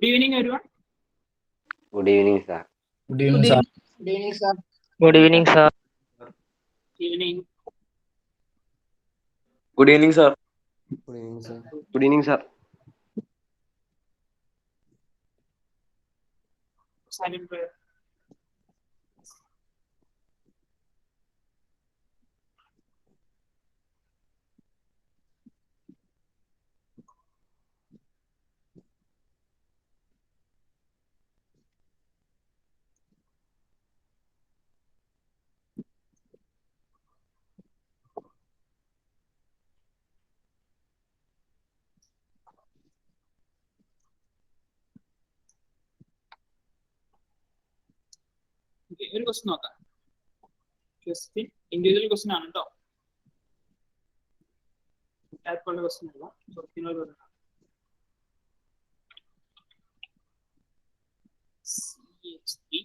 evening, everyone. Good evening, sir. Good evening, sir. Good evening, sir. Good evening, sir. Evening. Good evening, sir. Good evening, sir. Good evening, sir. Silent prayer. Okay, ഒരു question നോക്കാം. Question individual question ആണ് കേട്ടോ. ടൈപ്പുള്ള question അല്ല. ക്വസ്റ്റ്യനോട് CH3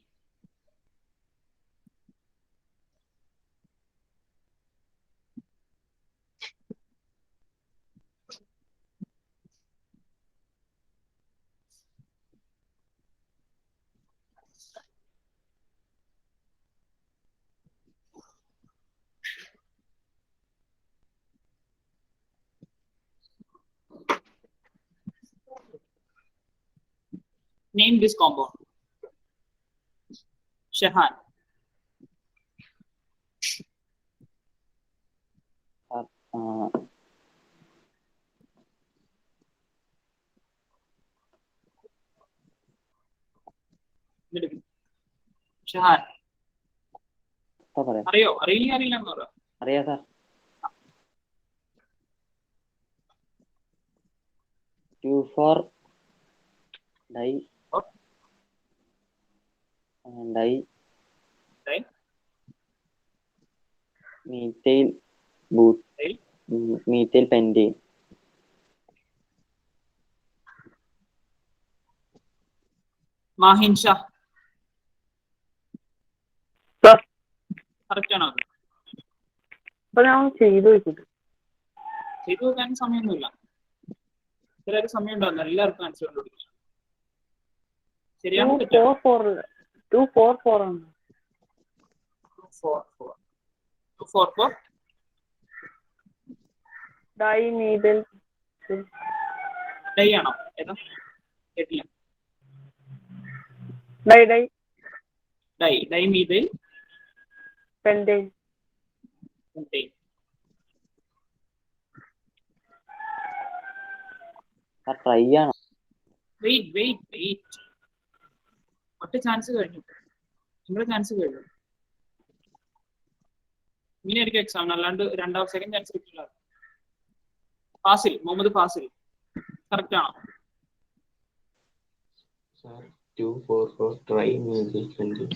Name this compound. Shahan. Shahan അറിയോ? അറിയില്ല എന്ന് പറയാം. അറിയാം sir. 2,4 di methyl methyl pentane. Mahin Shah. Sir. Correct ആണോ? അപ്പൊ ഞാൻ ചെയ്തു വെക്കാൻ സമയമൊന്നുമില്ല. ഇത്രയൊക്കെ സമയം ഉണ്ടാവില്ല. എല്ലാവർക്കും ആൻസർ കണ്ടുപിടിക്കാം. ശരിയാണോ? 244 ആണ്. 244 ഡൈമീഥൈൽ ഡൈ ആണോ? ഏതാ? കേട്ടില്ല. ഡൈമീഥൈൽ പെന്റെയ്ൻ. ട്രൈ ആണോ? വെയിറ്റ് ഒറ്റ ചാൻസ് കഴിഞ്ഞു. നിങ്ങളുടെ ചാൻസ് കഴിഞ്ഞു. ഇങ്ങനെയായിരിക്കും എക്സാം, അല്ലാണ്ട് സെക്കൻഡ് ചാൻസ് കിട്ടില്ല. ഫാസിൽ, മുഹമ്മദ് ഫാസിൽ കറക്റ്റ് ആണോ? 244 trimethyl pentane.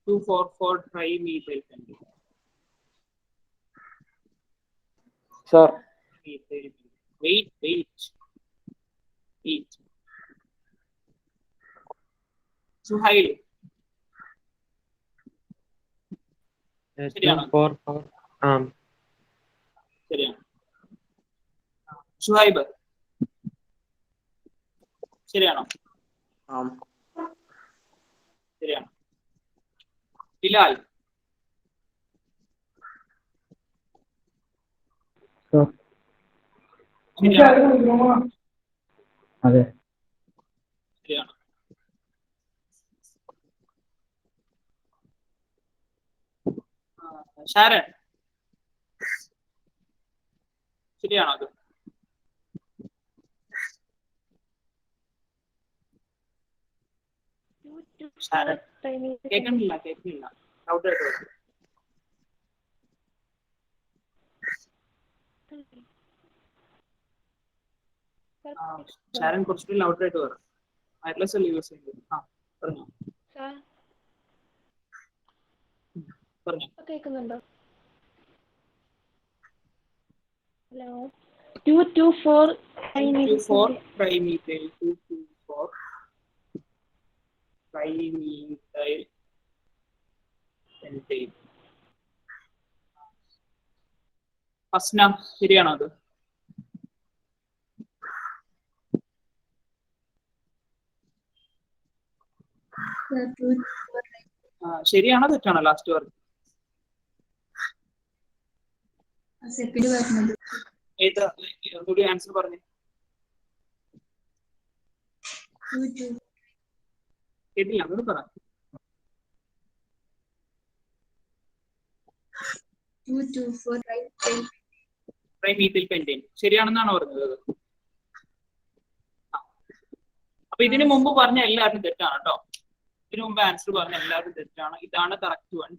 244 trimethyl pentane. Sir. Wait. Suhail. ശരിയാണോ? ശരിയാണ്. ഷുഹൈബ് ശരിയാണോ? ശരിയാണ്. ബിലാൽ. അതെ. ശരിയാണ്. ഷാരൻ ശരിയാണോ? അത് ഷാരൻ കേൾക്കണില്ല. ഔട്ടായിട്ട് വരും. ഷാരൻ കുറച്ചുകൂടി ലൗഡായിട്ട് വരും. വയർലെസ് അല്ലേ യൂസ് ചെയ്യുന്നത്? പറഞ്ഞോ. കേൾക്കുന്നുണ്ടോ? ഹലോ. 224 ട്രൈമീഥൈൽ. 224 ട്രൈമീഥൈൽ പെന്റെയ്ൻ. ഫസ്ന ശരിയാണോ? അത് ശരിയാണോ തെറ്റാണോ ലാസ്റ്റ് വർക്ക്? സെക്കൻഡ് പറഞ്ഞത് ഏത് കൂടി ആൻസർ പറഞ്ഞു? കേട്ടില്ല, അങ്ങോട്ട് പറ. 2 2 4 ട്രൈമീഥൈൽ പെന്റേൻ ശരിയാണെന്നാണ് പറഞ്ഞത്. അപ്പൊ ഇതിനു മുമ്പ് പറഞ്ഞ എല്ലാവരും തെറ്റാണ് കേട്ടോ. ഇതിനു മുമ്പ് ആൻസർ പറഞ്ഞ എല്ലാവരും തെറ്റാണ്. ഇതാണ് correct one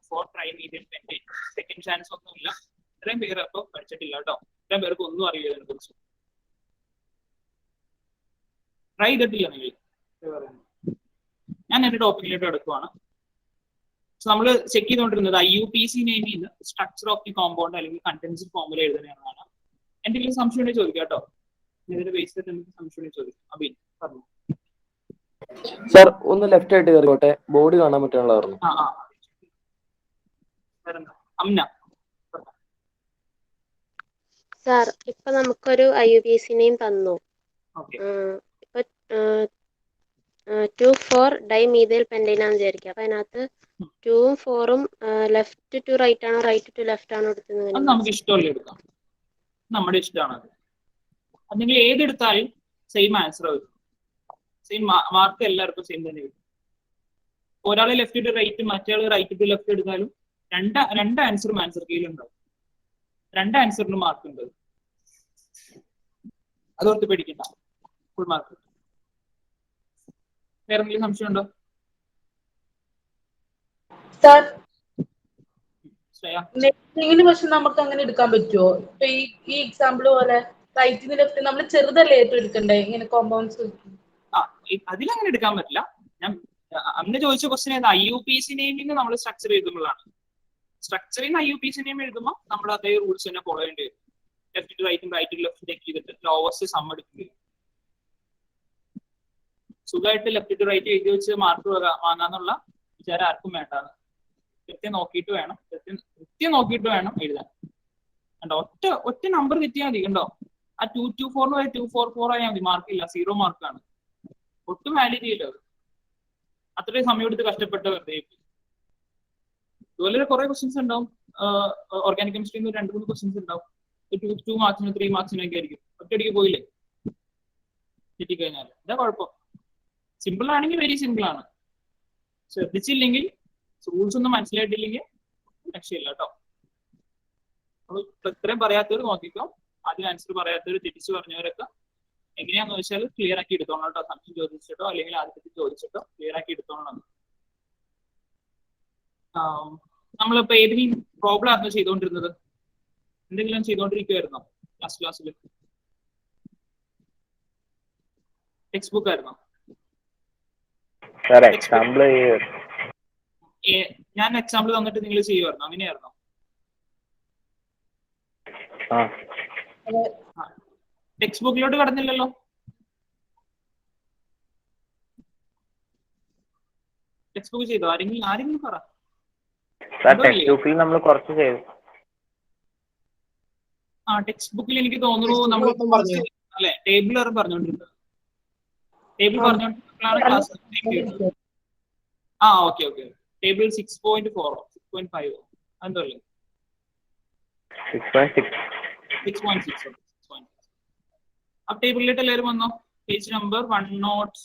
four trimethyl pentane. Second chance ഒന്നുമില്ല. ഇത്രയും പേര് അപ്പൊ പഠിച്ചിട്ടില്ല കേട്ടോ. ഇത്രയും പേർക്ക് ഒന്നും അറിയില്ല ഇതിനെ കുറിച്ച്. ട്രൈ ചെയ്തിട്ടില്ല നിങ്ങൾ. ഞാൻ എന്റെ ടോപ്പിക്കിലോട്ട് എടുക്കുവാണ്. നമ്മൾ ചെക്ക് ചെയ്തുകൊണ്ടിരുന്നത് IUPAC നെയിം ചെയ്ത് സ്ട്രക്ചർ ഓഫ് ദി കോമ്പൗണ്ട് അല്ലെങ്കിൽ കണ്ടൻസ്ഡ് ഫോർമുല എഴുതുന്നതാണ്. എന്തെങ്കിലും സംശയം ഉണ്ടെങ്കിൽ ചോദിക്കാം കേട്ടോ. ഇതിന്റെ ബേസ് ചെയ്തിട്ട് എന്തെങ്കിലും സംശയം ഉണ്ടെങ്കിൽ ചോദിക്കാം. അബിൻ പറഞ്ഞു. സാർ ഒന്ന് ലെഫ്റ്റ് ആയിട്ട് കയറിക്കോട്ടെ, ബോർഡ് കാണാൻ പറ്റാനുള്ളതായിരുന്നു. അമ്ന. സാർ ഇപ്പൊ നമുക്കൊരു IUPAC നെയിം തന്നു. ഓക്കെ. ഇപ്പൊ 2,4 ഡൈമീഥൈൽ പെന്റൈൻ ആണെന്ന് വിചാരിക്കുക. അപ്പൊ അതിനകത്ത് 2ഉം 4ഉം ലെഫ്റ്റ് ടു റൈറ്റ് ആണോ റൈറ്റ് ടു ലെഫ്റ്റ് ആണോ അത് എടുക്കുന്നത്? നമുക്ക് ഇഷ്ടമല്ല എടുക്കാം. നമ്മുടെ ഇഷ്ടമാണ് അത്. അത് നിങ്ങൾ ഏതെടുത്താലും സെയിം ആൻസർ വരും. സെയിം മാർക്ക് എല്ലാവർക്കും സെയിം തന്നെ വരും. ഒരാൾ ലെഫ്റ്റ് ടു റൈറ്റ് മറ്റേ റൈറ്റ് ടു ലെഫ്റ്റ് എടുത്താലും രണ്ട് ആൻസറും ആൻസർ കീഴിലുണ്ടാവും. രണ്ട് ആൻസറിന് മാർക്ക് ഉണ്ട്. അതോർത്ത് പേടിക്കണ്ട, ഫുൾ മാർക്ക്. വേറെ എന്തെങ്കിലും സംശയം ഉണ്ടോ? സാർ ശ്രേയ, നെക്സ്റ്റിങ്ങിന് പക്ഷെ നമുക്ക് അങ്ങനെ എടുക്കാൻ പറ്റുമോ? ഇപ്പൊ ഈ എക്സാമ്പിൾ പോലെ റൈറ്റിന് ലെഫ്റ്റ് നമ്മൾ ചെറുതല്ലേ ഏറ്റവും എടുക്കണ്ടേ ഇങ്ങനെ കോമ്പൗണ്ട്സ്? അതിലങ്ങനെ എടുക്കാൻ പറ്റില്ല. ഞാൻ അന്ന് ചോദിച്ച ക്വസ്റ്റ്യൻ ഏതാ? IUPAC നെയിമിങ് നമ്മൾ സ്ട്രക്ചർ എഴുതുമ്പോഴാണ്. സ്ട്രക്ചറിന് IUPAC നെയിം എഴുതുമ്പോൾ നമ്മൾ അതേ റൂൾസ് തന്നെ ഫോളോ ചെയ്യേണ്ടി വരും. ലെഫ്റ്റ് ടു റൈറ്റും റൈറ്റ് ടു ലെഫ്റ്റ് ചെക്ക് ചെയ്തിട്ട് ലോവസ്റ്റ് സം എടുക്കുക. സുഖമായിട്ട് ലെഫ്റ്റ് ടു റൈറ്റ് എഴുതി വെച്ച് മാർക്ക് വാങ്ങാന്നുള്ള വിചാരം ആർക്കും വേണ്ടാന്ന്. കൃത്യം നോക്കിയിട്ട് വേണം എഴുതാൻ. കണ്ടോ, ഒറ്റ നമ്പർ തെറ്റിയാൽ മതി. കണ്ടോ, ആ 224 244 ആയാൽ മതി. മാർക്കില്ല, 0 മാർക്കാണ്. ഒട്ടും വാല്യൂ ചെയ്യില്ല അത്. അത്രയും സമയം എടുത്ത് കഷ്ടപ്പെട്ട് വെറുതെ. ഇതുപോലെ കുറെ ക്വസ്റ്റ്യൻസ് ഉണ്ടാവും. ഓർഗാനിക് കെമിസ്ട്രിയിൽ 2-3 ക്വസ്റ്റ്യൻസ് ഉണ്ടാവും. 2 മാർക്സിന് 3 മാർക്സിനൊക്കെ ആയിരിക്കും. ഒറ്റയടിക്ക് പോയില്ലേ തെറ്റിക്കഴിഞ്ഞാൽ. എന്താ കുഴപ്പം? സിമ്പിൾ ആണെങ്കിൽ വെരി സിമ്പിൾ ആണ്. ശ്രദ്ധിച്ചില്ലെങ്കിൽ, റൂൾസ് ഒന്നും മനസ്സിലായിട്ടില്ലെങ്കിൽ രക്ഷയില്ല കേട്ടോ. നമ്മൾ ഇത്രയും പറയാത്തവർ നോക്കിക്കോ. ആദ്യം ആൻസർ പറയാത്തവർ തിരിച്ചു പറഞ്ഞവരൊക്കെ എങ്ങനെയാന്ന് വെച്ചാൽ ക്ലിയർ ആക്കി എടുത്തോളാം കേട്ടോ. സംശയം ചോദിച്ചിട്ടോ അല്ലെങ്കിൽ ആദ്യത്തെ ചോദിച്ചിട്ടോ ക്ലിയർ ആക്കി എടുത്തോളാം. നമ്മളിപ്പോ ഏതെങ്കിലും പ്രോബ്ലം ആയിരുന്നു ചെയ്തുകൊണ്ടിരുന്നത്? എന്തെങ്കിലും ചെയ്തുകൊണ്ടിരിക്കുവായിരുന്നോ ക്ലാസ്സിൽ? ടെക്സ്റ്റ് ബുക്ക് ആയിരുന്നോ? ഞാൻ എക്സാമ്പിൾ തന്നിട്ട് നിങ്ങൾ ചെയ്യുമായിരുന്നു, അങ്ങനെയായിരുന്നോ? ടെക്സ്റ്റ് ബുക്കിലോട്ട് കടന്നില്ലല്ലോ. ടെക്സ്റ്റ് ബുക്ക് ചെയ്തോ? ആരെങ്കിലും പറ. നമ്മൾ കുറച്ച് ചെയ്തു. ടെക്സ്റ്റ് ബുക്കിൽ എനിക്ക് തോന്നുന്നു നമ്മൾ അല്ലെ ടേബിൾ പറഞ്ഞോണ്ടിരുന്നത്. ടേബിൾ പറഞ്ഞോണ്ടിരുന്നപ്പോഴാണ് ക്ലാസ്. ഓക്കെ. ടേബിൾ 6.4 6.5 എന്തോ അല്ലേ? 6.6. ആ ടേബിളിലോട്ട് എല്ലാവരും വന്നോ? Page number 106.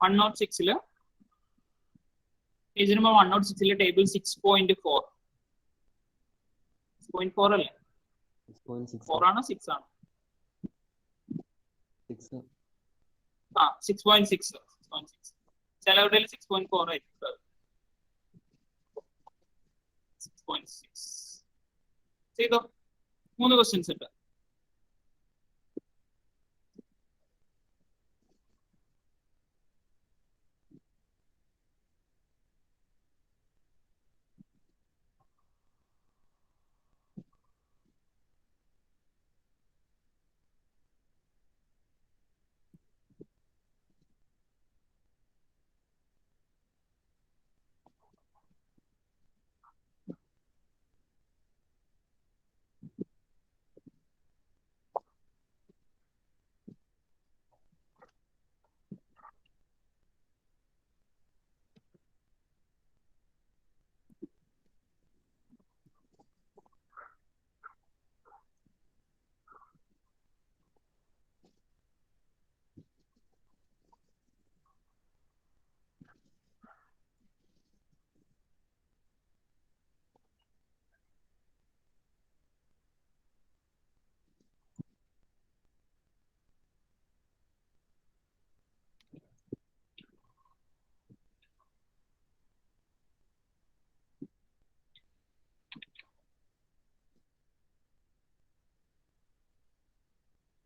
106 page number 106 table 6.4. 6.4 അല്ലേ? 4 ആണോ 6 ആണോ? 6.6. ചിലവിടെ 6.4 ആയിരിക്കും. 6.6 ചെയ്തോ. 3 ക്വസ്റ്റ്യൻസ് ഉണ്ട്.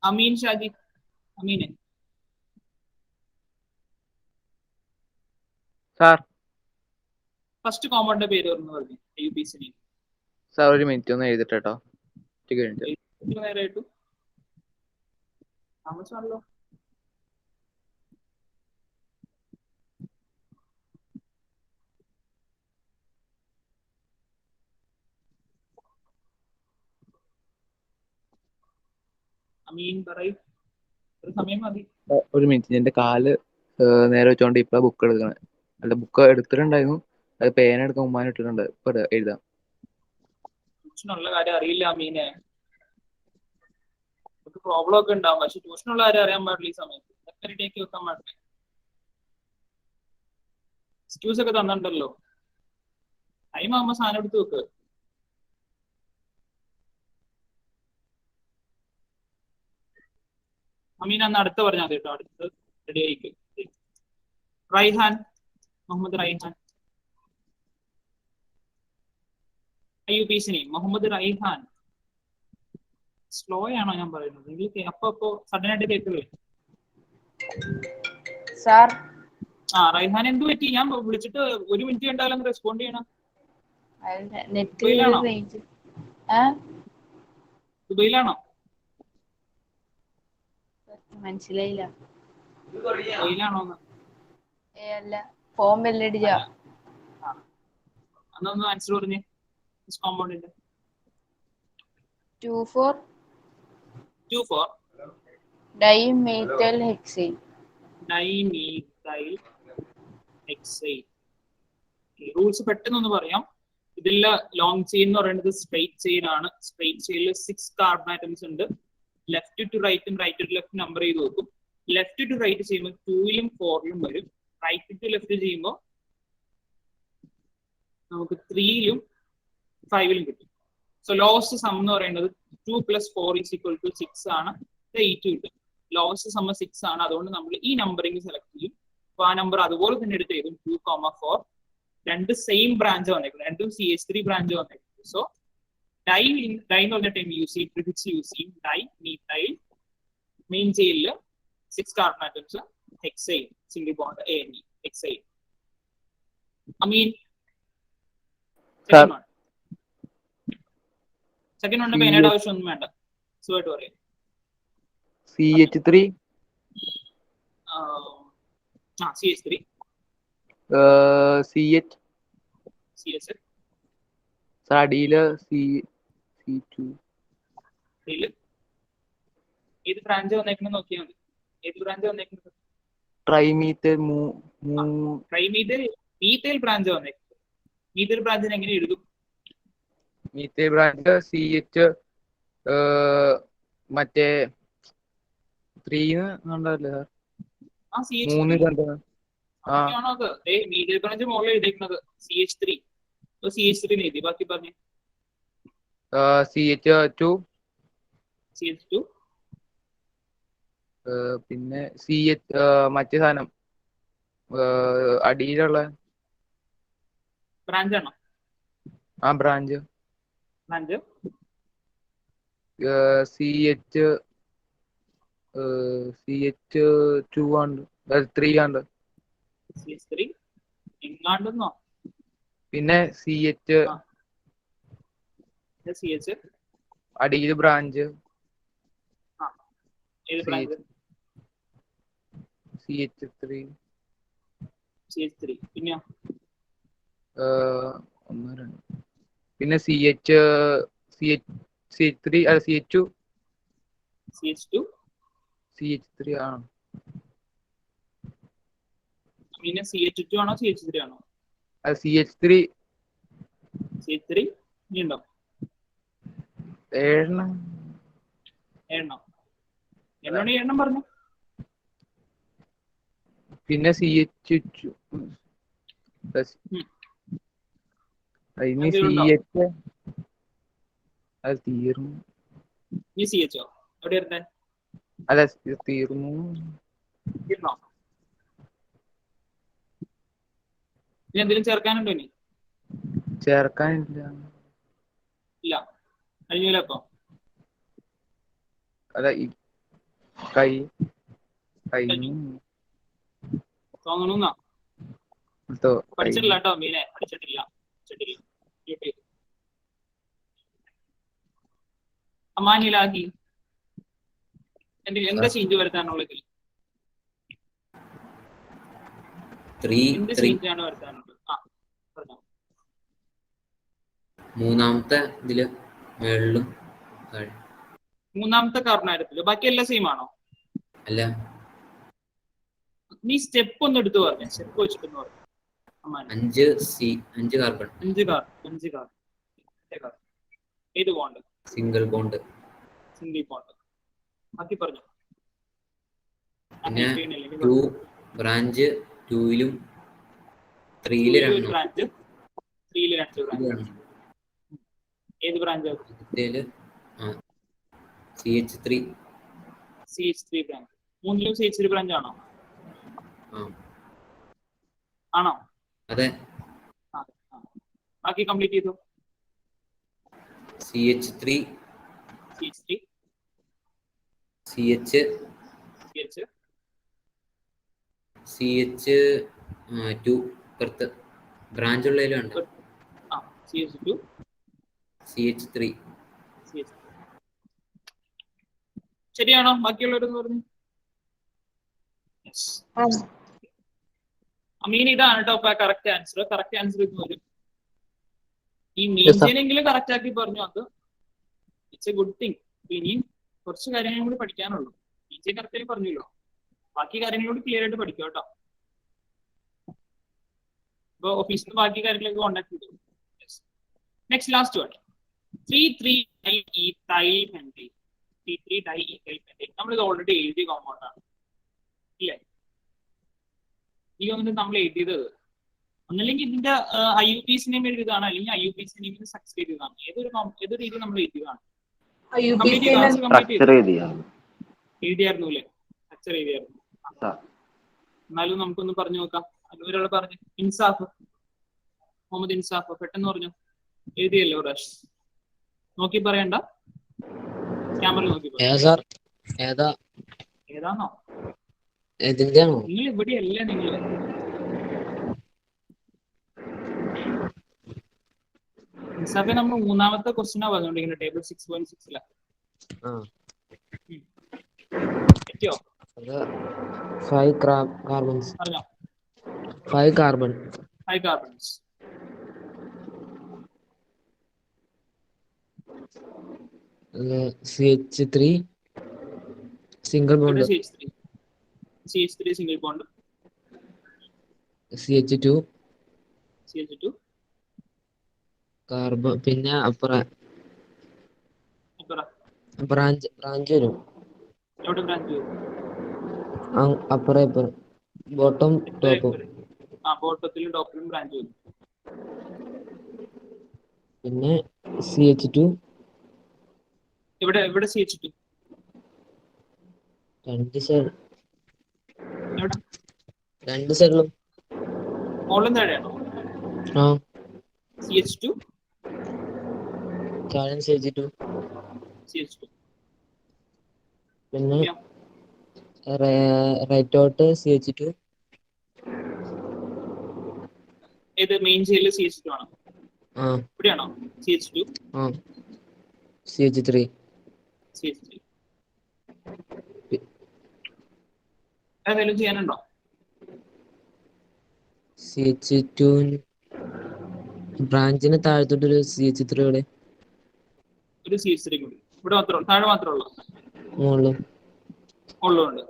അമീൻ ഷാജി. അമീനെ സാർ ഫസ്റ്റ് കോമ്പൗണ്ടിന്റെ പേര് ഒന്ന് പറഞ്ഞു. UPC നെയിം സാർ ഒരു മിനിറ്റ് ഒന്ന് എഴുതിട്ട് കേട്ടോ. നേരായിട്ടു താമസമാണല്ലോ. അമീൻ പറയൂ, ഒരു സമയം മതി. ഒരു മിനിറ്റ്, എന്റെ കാല് നേരെ വെച്ചോണ്ട് ഇപ്പൊ ബുക്ക് എടുക്കണേ. അല്ല, ബുക്ക് എടുത്തിട്ടുണ്ടായിരുന്നു, അത് പേന എടുക്കാൻ ഉമ്മാൻ ഇട്ടിട്ടുണ്ട്. ഇപ്പൊ എഴുതാം. ട്യൂഷനുള്ള കാര്യം അറിയില്ല അമീനെ. നമുക്ക് പ്രോബ്ലം ഒക്കെ ഉണ്ടാവും, പക്ഷെ ട്യൂഷനുള്ള കാര്യം അറിയാൻ പാടില്ല ഈ സമയത്ത്. ഇതൊക്കെ റെഡിയാക്കി വെക്കാൻ പാടില്ല. എക്സ്ക്യൂസ് ഒക്കെ തന്നിട്ടുണ്ടല്ലോ, ടൈം ആകുമ്പോ സാധനം എടുത്ത് വെക്ക്. അമീൻ അന്ന് അടുത്ത പറഞ്ഞാൽ മതി കേട്ടോ. അടുത്ത് റെഡി ആയിക്ക്. Raihan, Muhammad Raihan. UPC name Muhammad Raihan. Slow ആണോ ഞാൻ പറയുന്നത്? നിങ്ങൾക്ക് അപ്പൊ സഡൻ ആയിട്ട് കേൾക്കില്ലേ? സാർ റൈഹാൻ എന്ത് പറ്റി? ഞാൻ വിളിച്ചിട്ട് 1 മിനിറ്റ് കണ്ടാലും റെസ്പോണ്ട് ചെയ്യണം. നെറ്റ് ദുബൈയിലാണോ? മനസ്സിലായില്ല. ദുബൈയിലാണോന്ന്? അല്ല, ഫോം ബെല്ലടിച്ചാ. അന്നൊന്ന് ആൻസർ പറഞ്ഞേ. കോമ്പൗണ്ടിന്റെ 24 24 dimethyl hexane. Dimethyl hexane. Rules പെട്ടെന്നൊന്ന് പറയാം. ഇതിൽ ലോങ് ചെയിൻ എന്ന് പറയുന്നത് സ്ട്രെയിറ്റ് ചെയിൻ ആണ്. സ്ട്രെയിറ്റ് ചെയിനിൽ 6 കാർബൺ ആറ്റംസ് ഉണ്ട്. ലെഫ്റ്റ് ടു റൈറ്റും റൈറ്റ് ടു ലെഫ്റ്റ് നമ്പർ ചെയ്ത് വെക്കും. ലെഫ്റ്റ് ടു റൈറ്റ് ചെയ്യുമ്പോൾ 2ലും 4ലും വരും. റൈറ്റ് ടു ലെഫ്റ്റ് ചെയ്യുമ്പോൾ നമുക്ക് 3ലും 5ലും കിട്ടും. സോ ലോവസ്റ്റ് സം എന്ന് പറയുന്നത് 2 + 4 = 6 ആണ്. 8 കിട്ടും. ലോവസ്റ്റ് സം 6 ആണ്. അതുകൊണ്ട് നമ്മൾ ഈ നമ്പറിംഗ് സെലക്ട് ചെയ്യും. അപ്പൊ ആ നമ്പർ അതുപോലെ തന്നെ എടുത്ത് എഴുതും. 2, 4. രണ്ട് സെയിം ബ്രാഞ്ച് വന്നേക്കുന്നത്, രണ്ടും CH3 ബ്രാഞ്ച് വന്നേക്കുന്നത്. സോ ഡൈ എന്ന് പറഞ്ഞ ടൈം യൂസ് ചെയ്യും, പ്രിഫിക്സ് യൂസ് ചെയ്യും. ഡൈ മീഥൈൽ, മെയിൻ ചെയിനില് 6 carbon atoms, hexane, single bond ANE, hexane. Ameen second ഉണ്ട്. പേനയുടെ ആവശ്യമൊന്നും വേണ്ട, സുഖമായിട്ട് പറയാം. CH3 CH3 CH അടിയില് C2. ഏത് ബ്രാഞ്ച് വന്നേക്കുന്നത് നോക്കിയാൽ മതി. ഏത് ബ്രാഞ്ച് വന്നേക്കുന്നത്? ട്രൈമീഥൈൽ മീഥൈൽ ബ്രാഞ്ച് വന്നേക്കുന്നത്. മീഥൈൽ ബ്രാഞ്ചിന് എങ്ങനെ എഴുതും? മീഥൈൽ ബ്രാഞ്ച് CH മറ്റേ 3 കണ്ടല്ലേ സാർ? CH3 ആണോ അത്? മീഥൈൽ ബ്രാഞ്ച് മുകളിൽ എഴുതിയിരിക്കുന്നത് CH3. CH3 എഴുതി, ബാക്കി പറഞ്ഞു. CH2 പിന്നെ മറ്റേ സാധനം അടിയിലുള്ള ബ്രാഞ്ച് ആണോ? ബ്രാഞ്ച് CH2 ആണ്, 3 ആണ്. CH3 എങ്ങാണ്ടെന്നോ? പിന്നെ CH അടിയിൽ ബ്രാഞ്ച് ഏത് ബ്രാഞ്ച്? CH3 പിന്നെ 1, 2 പിന്നെ CH3 അല്ല CH3 ആണ്. പിന്നെ CH2 ആണോ CH3 ആണോ? CH3 ഉണ്ടോ? 7 എണ്ണം പറഞ്ഞു. പിന്നെ CH2 അത് തീർന്നു. ഈ CH എവിടെ ഇരുന്നേ? അല്ല, തീർന്നു. ഇനി എന്തെങ്കിലും ചേർക്കാനുണ്ടോ? ഇനി ചേർക്കാനില്ല. ഇല്ല, കഴിഞ്ഞില്ല. അപ്പൊ അല്ല, കൈ കഴിഞ്ഞു. തോന്നണുന്നാ പഠിച്ചിട്ടില്ല കേട്ടോ മീനെ, പഠിച്ചിട്ടില്ല. അമാനിലാക്കി എന്താ ചേഞ്ച് വരുത്താനുള്ളത്? എന്ത് ചേഞ്ചാണ് വരുത്താനുള്ളത്? ആ പറഞ്ഞോ. മൂന്നാമത്തെ ഇതില് മേളിലും മൂന്നാമത്തെ കാർബണാറ്റത്തില് ബാക്കി എല്ലാം സെയിം ആണോ? അല്ല, നീ സ്റ്റെപ്പ് ഒന്ന് എടുത്ത് പറഞ്ഞു, സ്റ്റെപ്പ് വെച്ചിട്ടെന്ന് പറഞ്ഞു. 5 കാർബൺ. 5 കാർബൺ. ഏത് bond? Single bond. Single bond. ബാക്കി പറഞ്ഞു. പിന്നെ 2 ബ്രാഞ്ച് 2-ലും 3-ല് 2 ബ്രാഞ്ച്. 3-ല് 2 ബ്രാഞ്ച്. ഏത് ബ്രാഞ്ച്? CH3. CH3 branch. 3-ലും CH3 ബ്രാഞ്ച് ആണോ? ആണോ? അതെ. ബാക്കി കംപ്ലീറ്റ് ചെയ്തു. CH3 CH2 പുറത്ത് ബ്രാഞ്ച് ഉള്ളതിലാണ്. CH2 CH3. ശരിയാണോ? ബാക്കിയുള്ളവരെന്ന് പറഞ്ഞു. അമീൻ ഇതാണ് കേട്ടോ കറക്റ്റ് ആൻസർ. കറക്റ്റ് ആൻസർ ഇത് വരും. ഈ മീൻസിനെങ്കിലും കറക്റ്റ് ആക്കി പറഞ്ഞു. അത് ഇറ്റ്സ് എ ഗുഡ് തിങ്. ഇനിയും കുറച്ച് കാര്യങ്ങളും കൂടി പഠിക്കാനുള്ളൂ. മീൻസി കറക്റ്റായി പറഞ്ഞല്ലോ, ബാക്കി കാര്യങ്ങളോട് ക്ലിയർ ആയിട്ട് പഠിക്കും കേട്ടോ. ഇപ്പൊ ഓഫീസിൽ നിന്ന് ബാക്കി കാര്യങ്ങളൊക്കെ കോണ്ടാക്ട് ചെയ്തു. Next last one three three diethyl pentane. Three three diethyl pentane നമ്മളിത് ഓൾറെഡി എഴുതിയ കോമ്പൗണ്ട് ആണ് ഇല്ലേ? ഈ ഒന്നിട്ട് നമ്മൾ എഴുതിയത് ഒന്നല്ലെങ്കിൽ ഇതിന്റെ IUPAC നെയിം എഴുതിയതാണ്, അല്ലെങ്കിൽ IUPAC നെയിമിന് സക്സസ് എഴുതിയതാണ്. ഏതൊരു രീതി നമ്മൾ എഴുതിയതാണ്. എഴുതിയായിരുന്നു അല്ലേ? സ്ട്രക്ചർ എഴുതിയായിരുന്നു. എന്നാലും നമുക്കൊന്ന് പറഞ്ഞു നോക്കാം. ഒരാൾ പറഞ്ഞു, ഇൻസാഫ്, മുഹമ്മദ് ഇൻസാഫ്, പെട്ടെന്ന് പറഞ്ഞു. എഴുതിയല്ലോ റഷ്? നോക്കി പറയണ്ട, ക്യാമറ നോക്കി ഏതാണോ നിങ്ങൾ ഇവിടെയല്ല. നിങ്ങൾ ഇൻസാഫെ നമ്മൾ മൂന്നാമത്തെ ക്വസ്റ്റ്യനാ പറഞ്ഞോണ്ടിരിക്കുന്നത് ടേബിൾ 6.6 പറ്റിയോ? 5 കാർബൺസ്. പറഞ്ഞോ. 5 carbon. 5 carbons. CH3 single bond. CH3 single bond. CH2 carbon. പിന്നെ ബ്രാഞ്ച് വരും. എവിടെ ബ്രാഞ്ച് വരും? അപ്പുറം ബോട്ടം ടോപ്പും. ബോട്ടത്തിലും ടോപ്പിലും ബ്രാഞ്ച് വരും. പിന്നെ CH2 എവിടെ CH2? രണ്ട് സൈഡിലും. മുകളിലും താഴെയാണോ? CH2 CH2. പിന്നെ റൈറ്റോട്ട് CH2. ഏത് മെയിൻ ചെയില് CH2 ആണോ? ഇവിടെയാണോ CH2? CH3. ഏതെങ്കിലും ചെയ്യാനുണ്ടോ? CH2 ബ്രാഞ്ചിന് താഴത്തോട്ടൊരു CH3. ഇവിടെ ഒരു CH3 കൂടി. ഇവിടെ മാത്രം താഴെ മാത്രമേ ഉള്ളൂ? ഉള്ളുണ്ട്.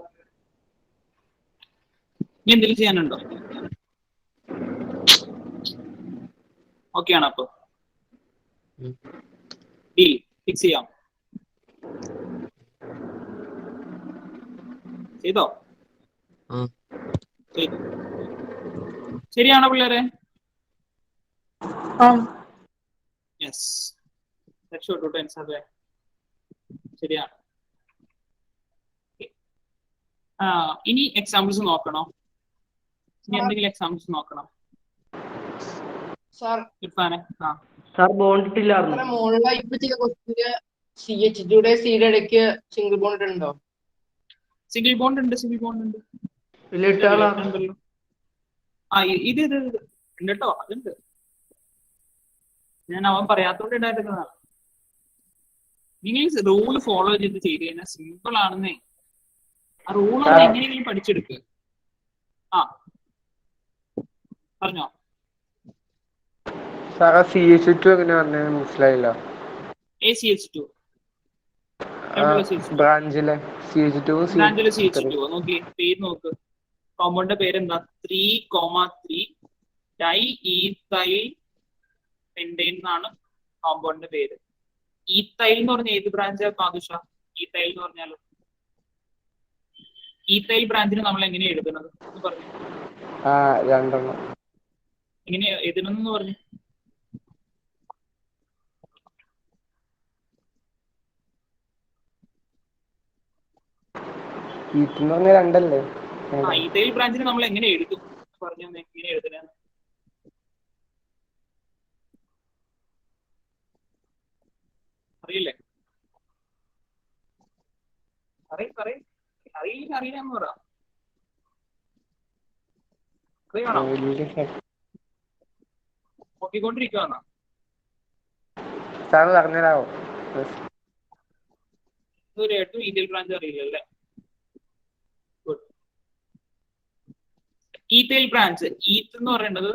ഇനി എന്തെങ്കിലും ചെയ്യാനുണ്ടോ? ഓക്കെ ആണ്. അപ്പൊ ഡീൽ ഫിക്സ് ചെയ്യാം. ചെയ്തോ? ചെയ്തു. ശരിയാണോ പിള്ളേരെ? യെസ്. ശരിയാണ്. ഇനി എക്സാമ്പിൾസ് നോക്കണോ? ഇനി എന്തെങ്കിലും എക്സാമ്പിൾസ് നോക്കണം? ഇർഫാനെ. ബോണ്ട് ഇട്ടില്ലായിരുന്നു. മുകളിൽ ഇപ്പൊ ചില ക്വസ്റ്റ്യന് CH2 യുടെ C യുടെ ഇടയ്ക്ക് സിംഗിൾ ബോണ്ട് ഉണ്ടോ? സിംഗിൾ ബോണ്ട് ഉണ്ട്, സിംഗിൾ ബോണ്ട് ഉണ്ട്. ഉണ്ടല്ലോ. ഇത് ഉണ്ട് കേട്ടോ, അതുണ്ട്. ഞാൻ അവൻ പറയാത്തോണ്ട് ഉണ്ടായിരുന്നതാണ്. നിങ്ങൾ റൂൾ ഫോളോ ചെയ്ത് കഴിഞ്ഞാൽ സിമ്പിൾ ആണെന്നേ. ആ റൂൾ ഒന്ന് എങ്ങനെയെങ്കിലും പഠിച്ചെടുക്കുക. ആ പറഞ്ഞോ. CH2 എങ്ങനെ പറഞ്ഞത് മനസ്സിലായില്ല. ACH2 ബ്രാഞ്ചിലെ CH2 ബ്രാഞ്ചിലെ CH2 നോക്കി പേര് നോക്ക്. കോമ്പൗണ്ടിന്റെ പേരെന്താ? 3,3 ഡൈ ഈത്തൈൽ പെൻഡൈൻ എന്നാണ് കോമ്പൗണ്ടിന്റെ പേര്. ഈത്തൈൽ എന്ന് പറഞ്ഞ ഏത് ബ്രാഞ്ചാ പാദുഷ? ഈത്തൈൽ എന്ന് പറഞ്ഞാൽ ഈത്തൈൽ ബ്രാഞ്ചിന് നമ്മൾ എങ്ങനെ എഴുതുന്നത് എന്ന് പറഞ്ഞു. 2 എങ്ങനെ എഴുതണമെന്ന് പറഞ്ഞു? രണ്ടല്ലേ? ഈത്തൈൽ ബ്രാഞ്ചിന് നമ്മൾ എങ്ങനെ എഴുതും പറഞ്ഞു. എങ്ങനെ എഴുതണ അറിയില്ലേ? അറിയില്ലെന്ന് പറ. അറിയണോ? നോക്കിക്കൊണ്ടിരിക്കുവാന്നോ? സാറ് പറഞ്ഞുതരാമോ? ഇതുവരെയായിട്ടും ഈത്തൈൽ ബ്രാഞ്ച് അറിയില്ലല്ലേ? ഈത്തൈൽ ബ്രാഞ്ച്, ഈത്ത് എന്ന് പറയുന്നത്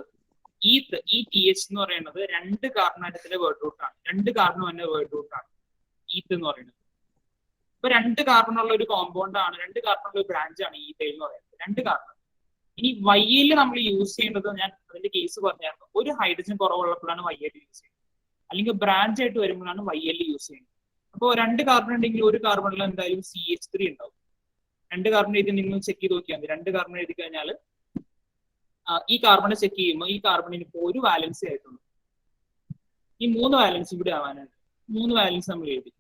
ഈത്ത് ETH എന്ന് പറയുന്നത് 2 കാർബണേറ്റത്തിന്റെ വേർഡ് റൂട്ടാണ്. 2 കാർബൺ തന്നെ വേർഡ് റൂട്ടാണ് ഈത്ത് എന്ന് പറയുന്നത്. ഇപ്പൊ 2 കാർബൺ ഉള്ള ഒരു കോമ്പൗണ്ട് ആണ്, 2 കാർബൺ ഉള്ള ഒരു ബ്രാഞ്ച് ആണ് ഈത്തൈൽ എന്ന് പറയുന്നത്. 2 കാർബൺ. ഇനി YL നമ്മൾ യൂസ് ചെയ്യേണ്ടത്, ഞാൻ അതിന്റെ കേസ് പറഞ്ഞായിരുന്നു, ഒരു ഹൈഡ്രജൻ കുറവുള്ളപ്പോഴാണ് YL യൂസ് ചെയ്യുന്നത്, അല്ലെങ്കിൽ ബ്രാഞ്ച് ആയിട്ട് വരുമ്പോഴാണ് YL യൂസ് ചെയ്യുന്നത്. അപ്പോൾ 2 കാർബൺ ഉണ്ടെങ്കിൽ ഒരു കാർബണിൽ എന്തായാലും CH3 ഉണ്ടാവും. 2 കാർബൺ എഴുതി നിങ്ങൾ ചെക്ക് ചെയ്ത് നോക്കിയാൽ മതി. 2 കാർബൺ എഴുതി കഴിഞ്ഞാൽ ഈ കാർബണെ ചെക്ക് ചെയ്യുമ്പോൾ ഈ കാർബണിന് ഇപ്പോൾ ഒരു വാലൻസി ആയിട്ടുണ്ട്. ഈ 3 വാലൻസി കൂടി ആവാനുണ്ട്. 3 വാലൻസി നമ്മൾ എഴുതി,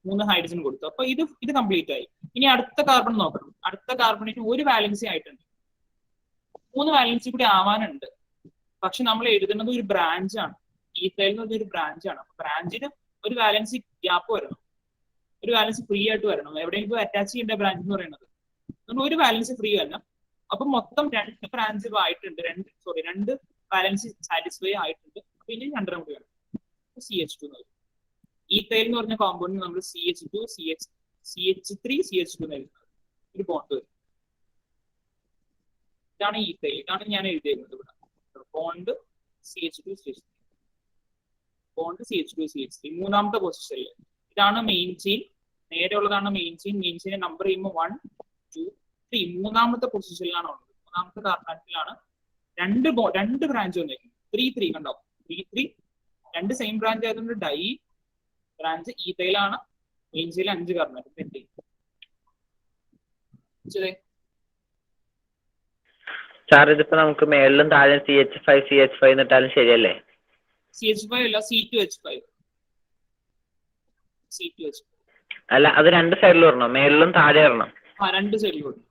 3 ഹൈഡ്രജൻ കൊടുത്തു. അപ്പൊ ഇത് കംപ്ലീറ്റ് ആയി. ഇനി അടുത്ത കാർബൺ നോക്കണം. അടുത്ത കാർബണിന് ഒരു വാലൻസി ആയിട്ടുണ്ട്, 3 വാലൻസി കൂടി ആവാനുണ്ട്. പക്ഷെ നമ്മൾ എഴുതുന്നത് ഒരു ബ്രാഞ്ചാണ്. ഈത്തൈൽ എന്ന് പറഞ്ഞ ഒരു ബ്രാഞ്ചാണ്. അപ്പൊ ബ്രാഞ്ചിന് ഒരു വാലൻസി ഗ്യാപ്പ് വരണം, ഒരു വാലൻസി ഫ്രീ ആയിട്ട് വരണം. എവിടെയെങ്കിലും അറ്റാച്ച് ചെയ്യേണ്ട ബ്രാഞ്ച് എന്ന് പറയുന്നത് ഒരു വാലൻസി ഫ്രീ വരണം. അപ്പൊ മൊത്തം 2 ബ്രാഞ്ച് ആയിട്ടുണ്ട്, 2 വാലൻസി സാറ്റിസ്ഫൈ ആയിട്ടുണ്ട്. അപ്പൊ ഇനി 2 കൂടി വേണം. CH2 എന്ന് പറയും. ഈത്തൈൽ എന്ന് പറഞ്ഞ കോമ്പൗണ്ടിന് നമ്മൾ CH2 CH3 CH2 എന്ന് എഴുതുന്നത്. ഒരു ബോണ്ട് വരും. ഇതാണ് ഈത്തൈൽ. ഇതാണ് ഞാൻ എഴുതിയിരുന്നത് ഇവിടെ. Bond CH2 CH3, bond CH2 CH3. മൂന്നാമത്തെ പൊസിഷനിൽ ഇതാണ് മെയിൻ ചെയിൻ. നേരെയുള്ളതാണ് main chain. Main chain number ചെയ്യുമ്പോൾ 1 2 3. മൂന്നാമത്തെ പൊസിഷനിലാണ് ഉള്ളത്. മൂന്നാമത്തെ കാർബണത്തിലാണ് 2 ബ്രാഞ്ച് വന്നിരിക്കുന്നത്. 3 കണ്ടോ? 3 2 സെയിം ബ്രാഞ്ച് ആയതുകൊണ്ട് ഡൈ ബ്രാഞ്ച് ഈത്തൈലാണ്. മെയിൻ ചെയിൻ 5 കാർബണേറ്റ്. സാർ ഇതിപ്പോ നമുക്ക് മേളിലും താഴെ CH5 എന്നിട്ടാലും ശരിയല്ലേ? CH5 അല്ല, C2H5. അല്ല, അത് 2 സൈഡിൽ വരണം, മേളിലും താഴെ വരണം. 2 സൈഡിൽ വരണം.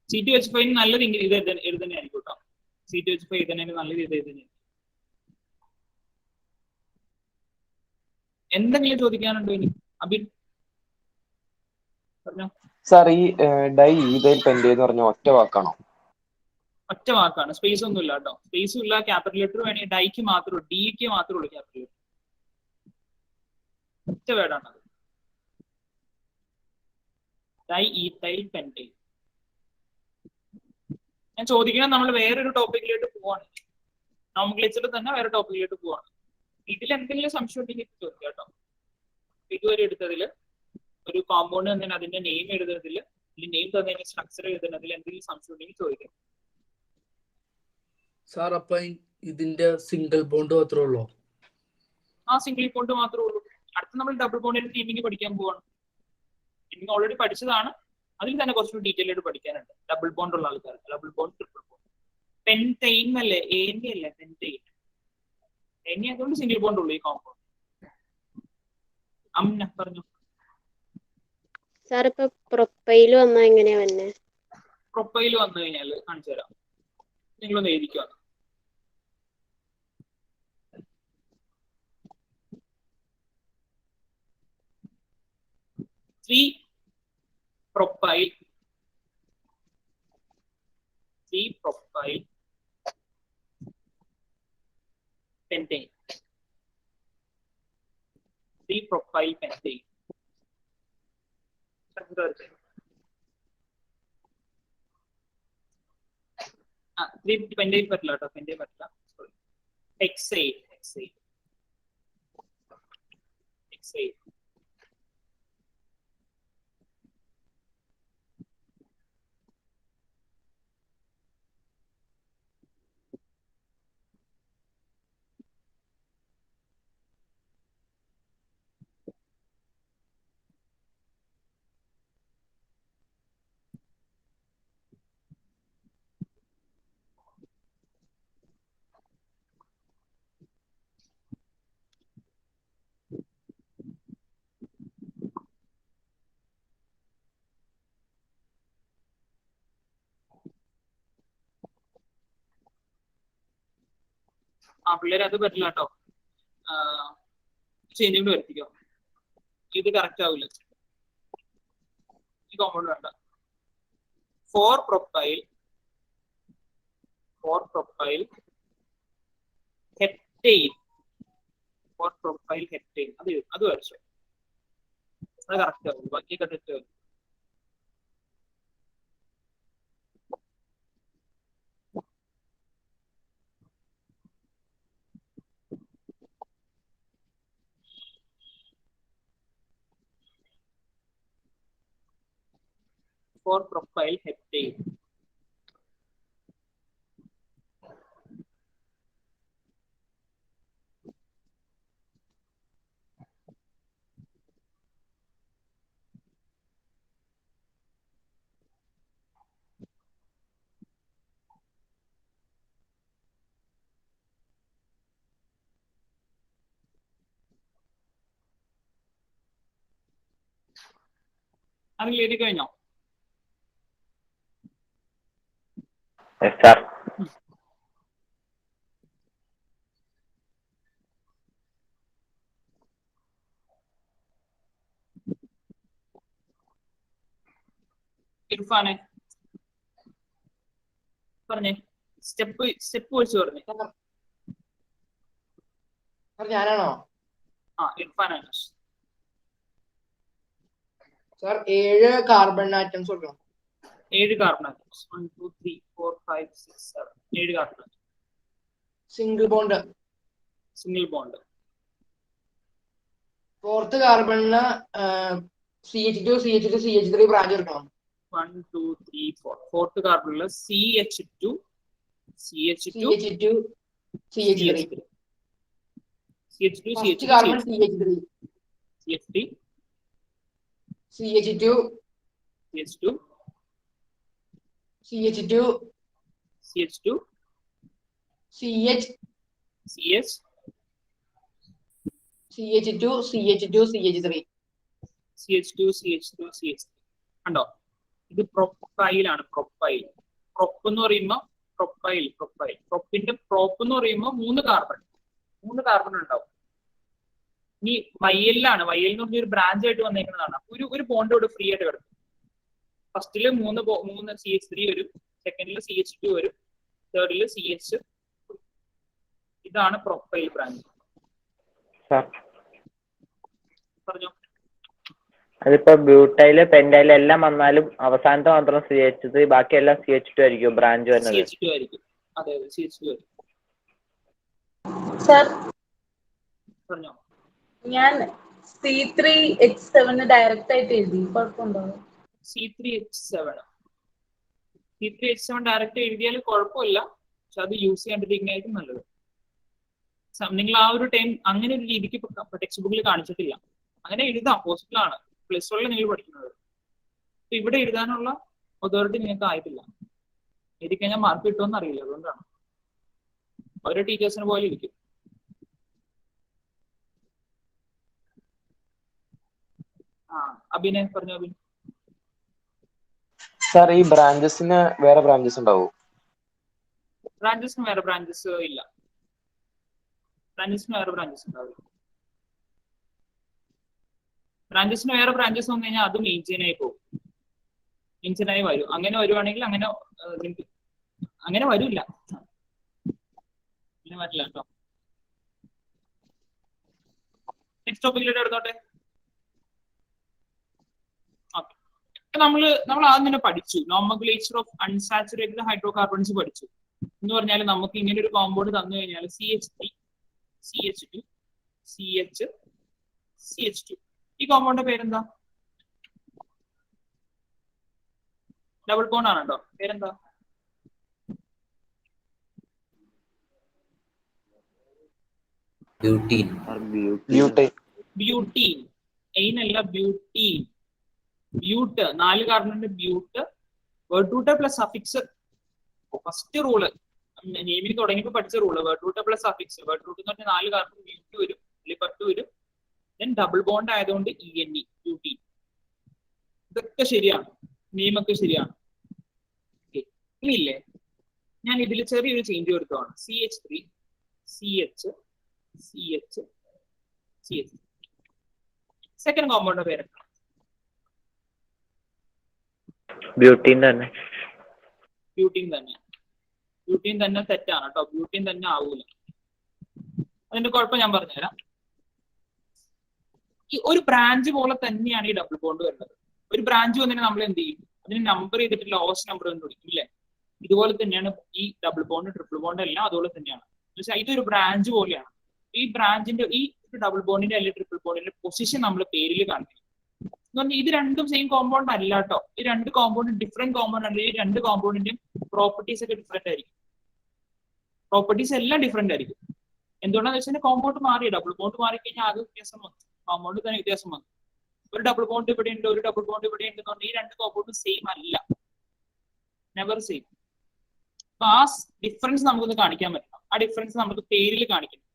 C2H5 നല്ലത് ഇത് എഴുതന്നെയായിരിക്കും കേട്ടോ. C2H5 എഴുതുന്നതിന് നല്ലത് ഇത് എഴുതുന്നതായിരിക്കും. എന്തെങ്കിലും ചോദിക്കാനുണ്ടോ ഇനി അബിൻ? പറഞ്ഞോ. സാർ, ഈ ഡൈ ഈതൈൽ പെൻഡൈൻ എന്ന് പറഞ്ഞ ഒറ്റ വാക്കാണോ? ഒറ്റ വാക്കാണ്, സ്പേസ് ഒന്നും ഇല്ല കേട്ടോ. സ്പേസും ഇല്ല. ക്യാപിറ്റൽ ലെറ്റർ വേണമെങ്കിൽ ഡൈക്ക് മാത്രമേ, ഡിക്ക് മാത്രമേ ഉള്ളൂ ക്യാപിറ്റൽ ലെറ്റർ. ഒറ്റ വേർഡാണത്. Dye ethyl pentyne. ഞാൻ ചോദിക്കണം, നമ്മൾ വേറൊരു ടോപ്പിക്കിലോട്ട് പോവാണ്. നോമൻക്ലേച്ചറിൽ തന്നെ വേറെ ടോപ്പിക്കിലോട്ട് പോവാണ്. ഇതിൽ എന്തെങ്കിലും സംശയം ഉണ്ടെങ്കിൽ ചോദിക്കാം കേട്ടോ. ഇതുവരെ എടുത്തതിൽ ഒരു കോമ്പൗണ്ട് തന്നെ അതിന്റെ നെയിം എഴുതുന്നതിൽ, നെയിം തന്നതിന്റെ സ്ട്രക്ചർ എഴുതുന്നതിൽ എന്തെങ്കിലും സംശയം ഉണ്ടെങ്കിൽ ചോദിക്കാം. സാർ, അപ്പൊ ഇതിന്റെ സിംഗിൾ ബോണ്ട് മാത്രമേ ഉള്ളൂ? സിംഗിൾ ബോണ്ട് മാത്രമേ ഉള്ളൂ. അടുത്ത നമ്മൾ ഡബിൾ ബോണ്ടിന്റെ ടീമിംഗ് പഠിക്കാൻ പോവാണ്. ടീമിംഗ് ഓൾറെഡി പഠിച്ചതാണ്. അതിൽ തന്നെ കുറച്ചുകൂടി ഡീറ്റെയിൽ ആയിട്ട് പഠിക്കാനുണ്ട്. ഡബിൾ ബോണ്ട് ഉള്ള ആൾക്കാർ, double bond, triple bond. Pentane അല്ലേ? ഏനി അല്ലേ? പെൻറ്റൈൻ. ഏനി അതുകൊണ്ട് സിംഗിൾ ബോണ്ട് ഉള്ളൂ ഈ കോമ്പൗണ്ട്. അമ്ന പറഞ്ഞു. സാർ, ഇപ്പൊ പ്രൊപ്പൈൽ വന്നാ എങ്ങനെയാ വന്നെ? പ്രൊപ്പൈൽ വന്നു കഴിഞ്ഞാൽ കാണിച്ചു തരാം. നിങ്ങളൊന്ന് എഴുതിക്കുക. 3 propyl, pentane, 3-propyl pentane. pentane പറ്റില്ല കേട്ടോ, pentane പറ്റില്ല. Sorry, hexane. പിള്ളേർ അത് പറ്റില്ല കേട്ടോ, ചേഞ്ചിങ് വരുത്തിക്കോ. ഇത് കറക്റ്റ് ആവില്ല, ഈ കോമ്പൗണ്ട് വേണ്ട. 4-propyl heptane, 4-propyl heptane. അത് വരച്ചോ, അത് കറക്റ്റ് ആവും. ബാക്കിയൊക്കെ തെറ്റ് വരും. propyl heptane. അത് എഴുതി കഴിഞ്ഞോ? ഇർഫാനെ പറഞ്ഞേ, സ്റ്റെപ്പ് വെച്ച് പറഞ്ഞേ. ഞാനാണോ? ഇർഫാനാണ് സാർ. 7 കാർബൺ ആറ്റംസ് കൊടുക്കണം. 7 carbon atoms. 1 2 3 4 5 6 7 7 carbon. Single bond. 4th കാർബണിന് CH2 CH3 branch എടുക്കണം. 1 2 3 4. 4th കാർബണില് CH2 CH3. First carbon CH3 CH2 CH CH3 കണ്ടോ? ഇത് പ്രൊപ്പൈലാണ്. പ്രൊപ്പ് എന്ന് പറയുമ്പോ പ്രൊപ്പിന്റെ പ്രോപ്പ് എന്ന് പറയുമ്പോ 3 കാർബൺ ഉണ്ടാവും. ഇനി വൈഎല്ലാണ്. വൈഎൽ എന്ന് പറഞ്ഞ ഒരു ബ്രാഞ്ച് ആയിട്ട് വന്നേക്കുന്നതാണ്. ഒരു ബോണ്ടോട് ഫ്രീ ആയിട്ട് കിടക്കും. ഫസ്റ്റില് 3 CH3 വരും, സെക്കൻഡില് CH2 വരും, തേർഡില് CH. ഇതാണ് പ്രൊപ്പൈൽ ബ്രാഞ്ച്. പറഞ്ഞോ. അതിപ്പോ ബ്യൂട്ടൈല് പെന്റൈല് എല്ലാം വന്നാലും അവസാനത്തെ മാത്രം CH3, ബാക്കിയെല്ലാം CH2 ആയിരിക്കും ബ്രാഞ്ച് വരുന്നത്. CH2 ആയിരിക്കും. അതെ, CH2 ആയിരിക്കും. സർ പറഞ്ഞോ. ഞാൻ C3H7 ഡയറക്റ്റ് ആയിട്ട് എഴുതി, കുഴപ്പമുണ്ടോ? C3H7 ഡയറക്റ്റ് എഴുതിയാൽ കുഴപ്പമില്ല, പക്ഷെ അത് യൂസ് ചെയ്യാണ്ടിരിക്കുന്നതായിരിക്കും നല്ലത്. നിങ്ങൾ ആ ഒരു ടൈം അങ്ങനെ ഒരു രീതിക്ക് ടെക്സ്റ്റ് ബുക്കിൽ കാണിച്ചിട്ടില്ല. അങ്ങനെ എഴുതാം, പോസിബിളാണ്. +1 നിങ്ങൾ പഠിക്കുന്നത്. ഇവിടെ എഴുതാനുള്ള അതോറിറ്റി നിങ്ങൾക്ക് ആയിട്ടില്ല. എഴുതി കഴിഞ്ഞാൽ മാർക്ക് കിട്ടുമെന്ന് അറിയില്ല, അതുകൊണ്ടാണ്. ഓരോ ടീച്ചേഴ്സിനെ പോലെ ഇരിക്കും. അഭിനയ് പറഞ്ഞു. അഭിനയ് സാർ, ഈ ബ്രാഞ്ചസിന് വേറെ ബ്രാഞ്ചസ് ഉണ്ടാവോ? ബ്രാഞ്ചസിന് വേറെ ബ്രാഞ്ചസ് ഇല്ല. ബ്രാഞ്ചസിന് വേറെ ബ്രാഞ്ചസ് ഉണ്ടാവില്ല. ബ്രാഞ്ചസിന് വേറെ ബ്രാഞ്ചസ് വന്നു കഴിഞ്ഞാൽ അത് മെയിൻ ചെയിൻ ആയി പോകും. ലിങ്ക്ഡായി വരും. അങ്ങനെ വരുവാണെങ്കിൽ അങ്ങനെ നിങ്ങൾക്ക് അങ്ങനെ വരില്ല, അങ്ങനെ വരില്ല കേട്ടോ. നെക്സ്റ്റ് ടോപ്പിക്കിലോട്ട് എടുത്തോട്ടെ. ഓക്കെ, നമ്മൾ ആദ്യം തന്നെ പഠിച്ചു നോമൻക്ലേച്ചർ ഓഫ് അൺസാച്ചുറേറ്റഡ് ഹൈഡ്രോകാർബൺസ് പഠിച്ചു. എന്ന് പറഞ്ഞാൽ നമുക്ക് ഇങ്ങനെ ഒരു കോമ്പൗണ്ട് തന്നു കഴിഞ്ഞാൽ CH3 CH2 CH CH2 ഈ കോമ്പൗണ്ടിന്റെ പേരെന്താ? ഡബിൾ ബോണ്ട് ആണ് കേട്ടോ. പേരെന്താ? ബ്യൂട്ടീൻ. എയിനല്ല, ബ്യൂട്ടീൻ. ബ്യൂട്ട് 4 കാർബണിന്റെ but. Word root plus suffix. First rule നെയിമിൽ തുടങ്ങിയപ്പോൾ പഠിച്ച rule word root plus suffix. Word root എന്ന് പറഞ്ഞാൽ 4 കാർബൺ ബ്യൂട്ട് വരും, ലിപ്പർട്ട് വരും. ദെൻ ഡബിൾ ബോണ്ട് ആയതുകൊണ്ട് ENE ബ്യൂട്ടീൻ. ഇതൊക്കെ ശരിയാണ്, നെയിമൊക്കെ ശരിയാണ്. ഇല്ലേ, ഞാൻ ഇതിൽ ചെറിയൊരു ചേഞ്ച് വരുത്തുവാണ്. CH3 CH CH CH. Second compound പേരെന്താ? ബ്യൂട്ടീൻ തന്നെ. ബ്യൂട്ടീൻ തന്നെ. ബ്യൂട്ടീൻ തന്നെ തെറ്റാണ് കേട്ടോ, ബ്യൂട്ടീൻ തന്നെ ആവൂല. അതിന്റെ കുഴപ്പം ഞാൻ പറഞ്ഞുതരാം. ഈ ഒരു ബ്രാഞ്ച് പോലെ തന്നെയാണ് ഈ ഡബിൾ ബോണ്ട് വരുന്നത്. ഒരു ബ്രാഞ്ച് വന്നിട്ട് നമ്മൾ എന്ത് ചെയ്യും? അതിന് നമ്പർ ചെയ്തിട്ട് ലോവസ്റ്റ് നമ്പർ എന്ന് വിളിക്കും ഇല്ലേ? ഇതുപോലെ തന്നെയാണ് ഈ ഡബിൾ ബോണ്ട് ട്രിപ്പിൾ ബോണ്ട് എല്ലാം അതുപോലെ തന്നെയാണ്. പക്ഷേ ഇതൊരു ബ്രാഞ്ച് പോലെയാണ്. ഈ ബ്രാഞ്ചിന്റെ ഈ ഡബിൾ ബോണ്ടിന്റെ അല്ലെങ്കിൽ ട്രിപ്പിൾ ബോണ്ടിന്റെ പൊസിഷൻ നമ്മൾ പേരിൽ കാണിക്കും. എന്ന് പറഞ്ഞാൽ ഇത് രണ്ടും സെയിം കോമ്പൗണ്ട് അല്ല കേട്ടോ. ഈ രണ്ട് കോമ്പൗണ്ട് ഡിഫറെന്റ് കോമ്പൗണ്ട് ആണ്. ഈ രണ്ട് കോമ്പൗണ്ടിന്റെയും പ്രോപ്പർട്ടീസ് ഒക്കെ ഡിഫറെന്റ് ആയിരിക്കും. പ്രോപ്പർട്ടീസ് എല്ലാം ഡിഫറെന്റ് ആയിരിക്കും. എന്തുകൊണ്ടാന്ന് വെച്ചാൽ കോമ്പൗണ്ട് മാറി, ഡബിൾ ബോണ്ട് മാറി കഴിഞ്ഞാൽ ആകെ വ്യത്യാസം വന്നു, കോമ്പൗണ്ട് തന്നെ വ്യത്യാസം വന്നു. ഒരു ഡബിൾ ബോണ്ട് ഇവിടെ ഉണ്ട്, ഒരു ഡബിൾ ബോണ്ട് ഇവിടെ ഉണ്ട്. ഈ രണ്ട് കോമ്പൗണ്ടും സെയിം അല്ല, നെവർ സെയിം. അപ്പൊ ആ ഡിഫറൻസ് നമുക്കൊന്ന് കാണിക്കാൻ പറ്റണം. ആ ഡിഫറൻസ് നമുക്ക് പേരിൽ കാണിക്കണം.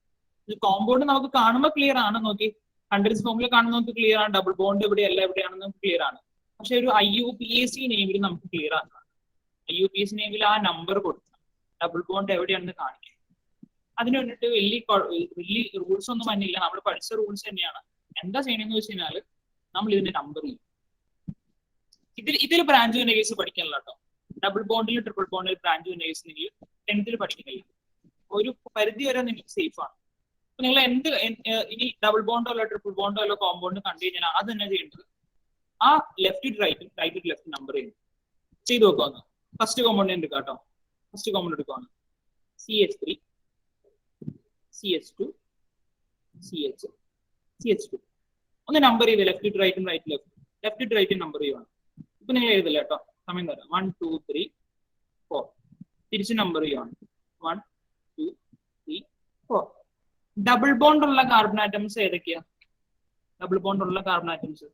ഇത് കോമ്പൗണ്ട് നമുക്ക് കാണുമ്പോൾ ക്ലിയർ ആണ്. നോക്കി കണ്ടൻസ് ഫോമിൽ കാണുമ്പോൾ നമുക്ക് ക്ലിയർ ആണ്. ഡബിൾ ബോണ്ട് എവിടെയല്ല എവിടെയാണെന്ന് നമുക്ക് ക്ലിയർ ആണ്. പക്ഷെ ഒരു IUPAC നെയിമിൽ നമുക്ക് ക്ലിയർ ആക്കണം. IUPAC നെയിമിൽ ആ നമ്പർ കൊടുക്കണം, ഡബിൾ ബോണ്ട് എവിടെയാണെന്ന് കാണിക്കണം. അതിന് വേണ്ടിയിട്ട് വലിയ റൂൾസ് ഒന്നും വന്നില്ല, നമ്മൾ പഠിച്ച റൂൾസ് തന്നെയാണ്. എന്താ ചെയ്യണമെന്ന് വെച്ച് കഴിഞ്ഞാൽ നമ്മൾ ഇതിന്റെ നമ്പർ ചെയ്യും. ഇതിൽ ബ്രാഞ്ച് വരുന്ന കേസ് പഠിക്കാനുള്ള കേട്ടോ. ഡബിൾ ബോണ്ടിൽ ട്രിപ്പിൾ ബോണ്ടിൽ ബ്രാഞ്ച് വരുന്ന കേസ് നിങ്ങൾ 10th പഠിക്കുന്നില്ല. ഒരു പരിധി വരെ നിങ്ങൾക്ക് സേഫ് ആണ്. അപ്പൊ നിങ്ങൾ എന്ത് ഇനി ഡബിൾ ബോണ്ടോ അല്ല ട്രിപ്പിൾ ബോണ്ടോ അല്ല കോമ്പൗണ്ട് കണ്ടു കഴിഞ്ഞാൽ അത് തന്നെ ചെയ്യേണ്ടത് ആ left to right, right to left number ചെയ്ത് നോക്കാവുന്ന. ഫസ്റ്റ് കോമ്പൗണ്ട് എടുക്കാം കേട്ടോ. ഫസ്റ്റ് കോമ്പൗണ്ട് എടുക്കുവാണ് CH3 CH2 CH CH2. ഒന്ന് നമ്പർ ചെയ്ത് ലെഫ്റ്റ് ടു റൈറ്റും റൈറ്റ് ലെഫ്റ്റ് ടു റൈറ്റും നമ്പർ ചെയ്യുവാണ്. ഇപ്പൊ നിങ്ങൾ എഴുതില്ല കേട്ടോ, സമയം തരാം. 1 2 3 4 തിരിച്ച് നമ്പർ ചെയ്യുവാണ്. 1 2 3 4. ഡബിൾ ബോണ്ട് ഉള്ള കാർബൺ ആറ്റംസ് ഏതൊക്കെയാ? ഡബിൾ ബോണ്ട് ഉള്ള കാർബൺ ആറ്റംസ്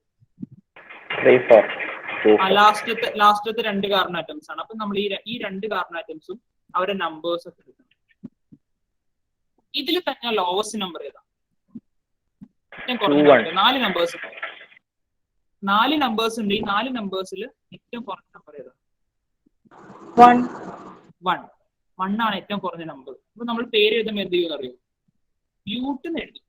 ലാസ്റ്റത്തെ 2 കാർബൺ ആറ്റംസ് ആണ്. അപ്പൊ നമ്മൾ ഈ 2 കാർബൺ ആറ്റംസും അവരുടെ നമ്പേഴ്സ് ഒക്കെ എടുക്കണം. ഇതിൽ തന്നെ ലോവസ്റ്റ് നമ്പർ ഏതാ? 4 നമ്പേഴ്സ്. 4 നമ്പേഴ്സ് ഉണ്ട്. ഈ 4 നമ്പേഴ്സിൽ ഏറ്റവും കുറഞ്ഞ നമ്പർ ഏതാ? 1 ആണ് ഏറ്റവും കുറഞ്ഞ നമ്പർ. അപ്പൊ നമ്മൾ പേര് എഴുതുമ്പോൾ എന്ത് ചെയ്യുമെന്ന് അറിയോ? ബ്യൂട്ടെന്ന് എഴുതും.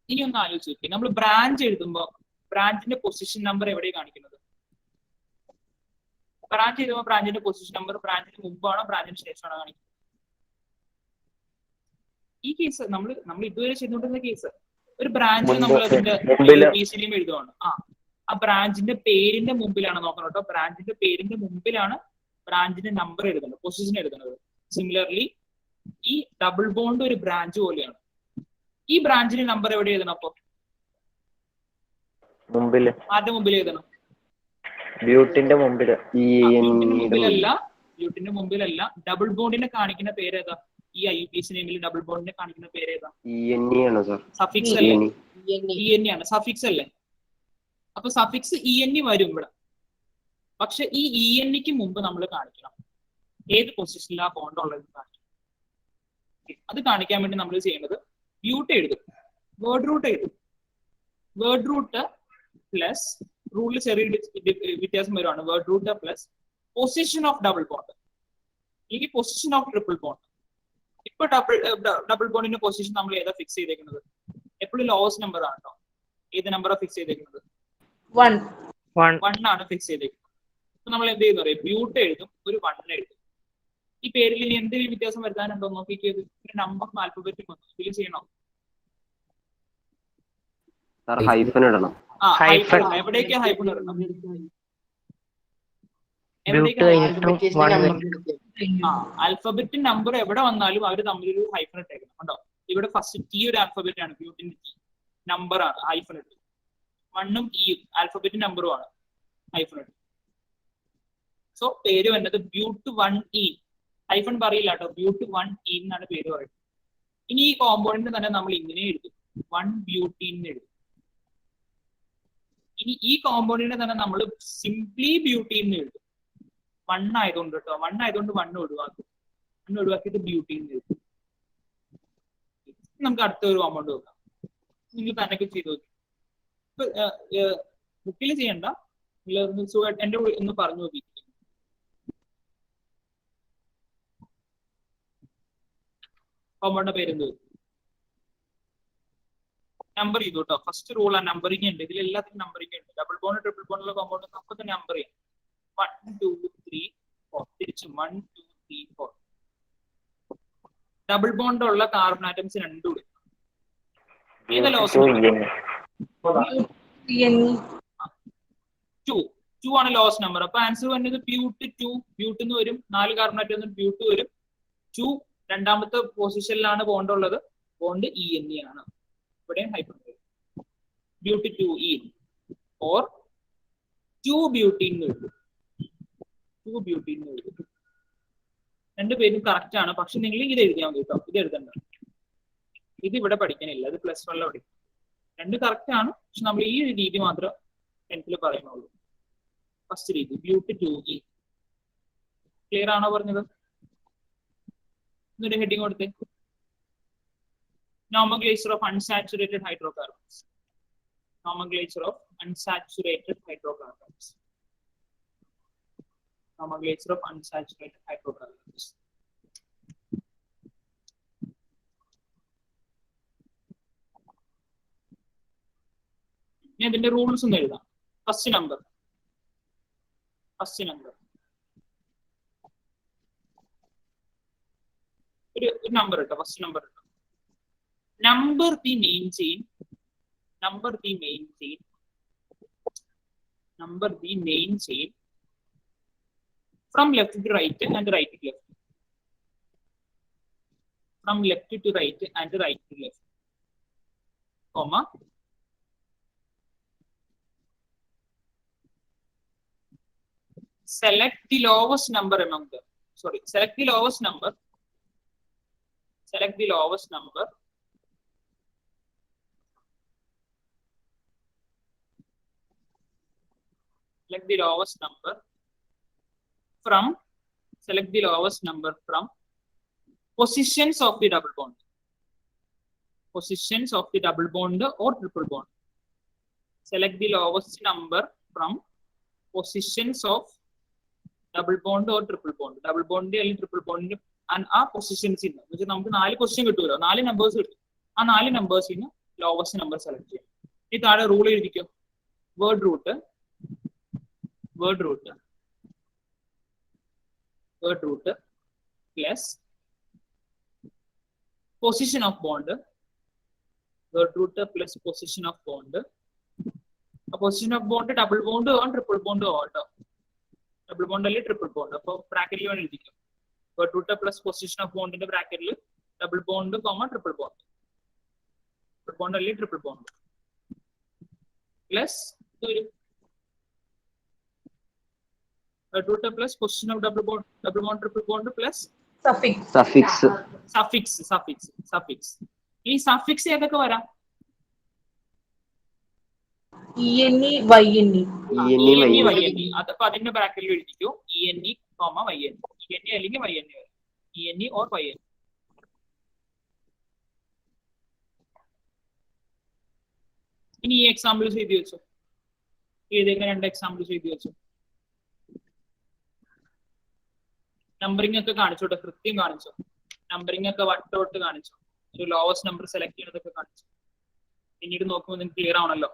ഇനി ഒന്ന് ആലോചിച്ച് നോക്കി, നമ്മൾ ബ്രാഞ്ച് എഴുതുമ്പോൾ ബ്രാഞ്ചിന്റെ പൊസിഷൻ നമ്പർ എവിടെയാണ് കാണിക്കുന്നത്? ബ്രാഞ്ച് എഴുതുമ്പോൾ ബ്രാഞ്ചിന്റെ പൊസിഷൻ നമ്പർ ബ്രാഞ്ചിന് മുമ്പാണോ ബ്രാഞ്ചിന് ശേഷമാണോ കാണിക്കുന്നത്? ഈ കേസ് നമ്മൾ ഇതുവരെ ചെയ്തുകൊണ്ടിരുന്ന കേസ് ഒരു ബ്രാഞ്ചിൽ നമ്മൾ അതിന്റെ നെയിം എഴുതുവാണ്. ആ ബ്രാഞ്ചിന്റെ പേരിന്റെ മുമ്പിലാണ് നോക്കണം കേട്ടോ. ബ്രാഞ്ചിന്റെ പേരിന്റെ മുമ്പിലാണ് ബ്രാഞ്ചിന്റെ നമ്പർ എഴുതുന്നത്, പൊസിഷൻ എഴുതുന്നത്. സിമിലർലി ഈ ഡബിൾ ബോണ്ട് ഒരു ബ്രാഞ്ച് പോലെയാണ്. ഈ ബ്രാഞ്ചിന്റെ നമ്പർ എവിടെ എഴുതണം? അപ്പൊ ആരുടെ മുമ്പിൽ എഴുതണം? ബ്യൂട്ടിന്റെ മുമ്പില്. ബ്യൂട്ടിന്റെ മുമ്പിലല്ല. ഡബിൾ ബോണ്ടിനെ കാണിക്കുന്ന പേരേതാ? ഈ IUPAC നെയിമിൽ ഡബിൾ ബോണ്ടിനെ കാണിക്കുന്ന പേരേതാ? സഫിക്സ് അല്ലേ? ENE ആണ്. സഫിക്സ് അല്ലേ? അപ്പൊ സഫിക്സ് ENE വരും ഇവിടെ. പക്ഷെ ഈ ENEക്ക് മുമ്പ് നമ്മൾ കാണിക്കണം ഏത് പൊസിഷനിലാ ബോണ്ട് ഉള്ളത് കാണിക്കണം. അത് കാണിക്കാൻ വേണ്ടി നമ്മൾ ചെയ്യുന്നത് ബ്യൂട്ട് എഴുതും, വേർഡ് റൂട്ട് എഴുതും. വേർഡ് റൂട്ട് പ്ലസ് റൂളിൽ ചെറിയ വ്യത്യാസം വരുവാണ്. Word root plus position of double bond, അല്ലെങ്കിൽ പൊസിഷൻ ഓഫ് ട്രിപ്പിൾ ബോണ്ട്. ഇപ്പൊ ഡബിൾ ബോണ്ടിന്റെ പൊസിഷൻ നമ്മൾ ഏതാ ഫിക്സ് ചെയ്തേക്കുന്നത്? എപ്പോഴും ലോവസ്റ്റ് നമ്പർ ആണ് കേട്ടോ. ഏത് നമ്പറാണ് ഫിക്സ് ചെയ്തേക്കുന്നത്? 1 ആണ് ഫിക്സ് ചെയ്തേക്കുന്നത്. അപ്പൊ നമ്മൾ എന്ത് ചെയ്യുന്ന പറയാം, ബ്യൂട്ട് എഴുതും, ഒരു 1 എഴുതും. ഈ പേരിൽ ഇനി എന്തെങ്കിലും വ്യത്യാസം വരുത്താനുണ്ടോ നോക്കിക്കത്. ഒരു നമ്പർ ആൽഫബറ്റിക് വന്നു, ഇതിൽ ചെയ്യണോ? ഹൈഫൻ ഇടണം. ഹൈഫൺ എവിടേക്കാ ഹൈഫൺ ഇടണം? ആൽഫബറ്റ് നമ്പർ എവിടെ വന്നാലും അവർ തമ്മിലൊരു ഹൈഫൺ ഇട്ടേക്കണം. കണ്ടോ, ഇവിടെ ഫസ്റ്റ് ടി ഒരു ആൽഫബറ്റ് ആണ്, ബ്യൂട്ടിന്റെ ടി നമ്പർ ആണ്, ഹൈഫൺ ഇട്ടു. 1ഉം ഇയും ആൽഫബറ്റ് നമ്പറും ആണ്, ഹൈഫൺ ഇട്ടു. സോ പേര് വന്നത് ബ്യൂട്ട് 1E. ഹൈഫൺ പറയില്ല കേട്ടോ, ബ്യൂട്ട് 1E എന്നാണ് പേര് പറയുന്നത്. ഇനി ഈ കോമ്പൗണ്ടിന് തന്നെ നമ്മൾ ഇങ്ങനെ എഴുതും, 1 ബ്യൂട്ടീൻ എഴുതും. ഇനി ഈ കോമ്പൗണ്ടിനെ തന്നെ നമ്മൾ സിംപ്ലി ബ്യൂട്ടീൻ എഴുതും. 1 ആയതുകൊണ്ട് കേട്ടോ, 1 ആയതുകൊണ്ട് 1 ഒഴിവാക്കും, 1 ഒഴിവാക്കിയിട്ട് ബ്യൂട്ടീൻ എഴുതും. നമുക്ക് അടുത്ത ഒരു കോമ്പൗണ്ട് നോക്കാം. നിങ്ങൾ തന്നെയൊക്കെ ചെയ്ത് നോക്കി. ബുക്കിൽ ചെയ്യണ്ട, എന്റെ ഒന്ന് പറഞ്ഞു നോക്കി. കോമ്പൗണ്ടിന്റെ പേരെന്ത്? നമ്പർ ചെയ്തു കേട്ടോ. ഫസ്റ്റ് റൂൾ ആ നമ്പറിംഗ് ഉണ്ട്, ഇതിൽ എല്ലാത്തിനും നമ്പറിംഗ് ഉണ്ട്. ഡബിൾ ബോണ്ട് ട്രിപ്പിൾ ബോണ്ടുള്ള കോമ്പൗണ്ട് നമുക്ക് തന്നെ നമ്പർ ചെയ്യാം. 1 2 3 4 തിരിച്ച് 1 2 3 4. ഡബിൾ ബോണ്ട് ഉള്ള കാർബൺ ആറ്റംസ് രണ്ടും കൂടി ഏതാ ലോസ്? 2 ആണ് ലോസ് നമ്പർ. അപ്പൊ ആൻസർ വരുന്നത് ബ്യൂട്ട് 2. ബ്യൂട്ട് എന്ന് വരും, 4 കാർബൺ ആറ്റം ബ്യൂട്ട് വരും. 2 രണ്ടാമത്തെ പൊസിഷനിലാണ് ബോണ്ട് ഉള്ളത്, ബോണ്ട് ENE ആണ്. ഇവിടെ ഹൈഫൺ വരും, ബ്യൂട്ട് 2E ഓർ 2 ബ്യൂട്ടീൻ വരും. 2 ബ്യൂട്ടീൻ വരും. രണ്ടുപേരും കറക്റ്റ് ആണ്. പക്ഷെ നിങ്ങൾ ഇത് എഴുതിയാൽ മതി കേട്ടോ, ഇത് എഴുതണ്ട, ഇത് ഇവിടെ പഠിക്കാനില്ല, ഇത് +1 പഠിക്കും. രണ്ട് കറക്റ്റ് ആണ്, പക്ഷെ നമ്മൾ ഈ ഒരു രീതി മാത്രം 10th പറയുന്നുള്ളൂ. ഫസ്റ്റ് രീതി ബ്യൂട്ട് 2E. ക്ലിയർ ആണോ പറഞ്ഞത്? എന്നൊരു ഹെഡിങ് കൊടുത്തേ, nomenclature of unsaturated hydrocarbons. Nomenclature of unsaturated hydrocarbons. Nomenclature of unsaturated hydrocarbons. ഞാൻ ഇതിന്റെ റൂൾസ് ഒന്ന് എഴുതാം. ഫസ്റ്റ് നമ്പർ ഒരു നമ്പർ ഇട്ടോ, ഫസ്റ്റ് നമ്പർ ഇട്ടോ. Number the main chain from left to right and right to left. From left to right and right to left. Comma. Select the lowest number among them. Select the lowest number. Select the lowest number from positions of the double bond. Positions of the double bond or triple bond. Select the lowest number from positions of double bond or triple bond. Double bond അല്ലെങ്കിൽ triple bond and ആ positions ഇന്ന് നമുക്ക് 4 position കിട്ടുമല്ലോ, 4 numbers കിട്ടും. ആ 4 നമ്പേഴ്സിന് lowest number select ചെയ്യാം. ഈ താഴെ റൂൾ എഴുതിക്കോ. Word root plus position of bond. Word root plus position of bond. Position of bond double bond on triple bond ഓട്ടോ. ഡബിൾ ബോണ്ട് അല്ലെങ്കിൽ ട്രിപ്പിൾ ബോണ്ട്. അപ്പൊ ബ്രാക്കറ്റിൽ വേണം എഴുതിക്കും. Word root plus position of ബോണ്ടിന്റെ ബ്രാക്കറ്റിൽ double bond triple bond. Triple bond അല്ലെങ്കിൽ triple bond plus root plus position of double bond triple bond plus suffix. ഈ സഫിക്സ് ഏതൊക്കെ വരാം? ENE, YNE. അതപ്പോ അതിന്റെ ബ്രാക്കറ്റിൽ എഴുതിക്കോ ENE, YNE. ENE അല്ലെങ്കിൽ YNE വരാം. ENE or YNE. ഇനി ഈ എക്സാമ്പിൾസ് എഴുതി വെച്ചോ. ഏതൊക്കെ 2 എക്സാമ്പിൾസ് എഴുതി വെച്ചോ. നമ്പറിംഗ് ഒക്കെ കാണിച്ചോട്ടെ, കൃത്യം കാണിച്ചോ. നമ്പറിംഗ് ഒക്കെ വട്ടോട്ട് കാണിച്ചോ. ഒരു ലോവസ്റ്റ് നമ്പർ സെലക്ട് ചെയ്യുന്നതൊക്കെ കാണിച്ചു. പിന്നീട് നോക്കുമ്പോൾ നിങ്ങൾക്ക് ക്ലിയർ ആവണല്ലോ.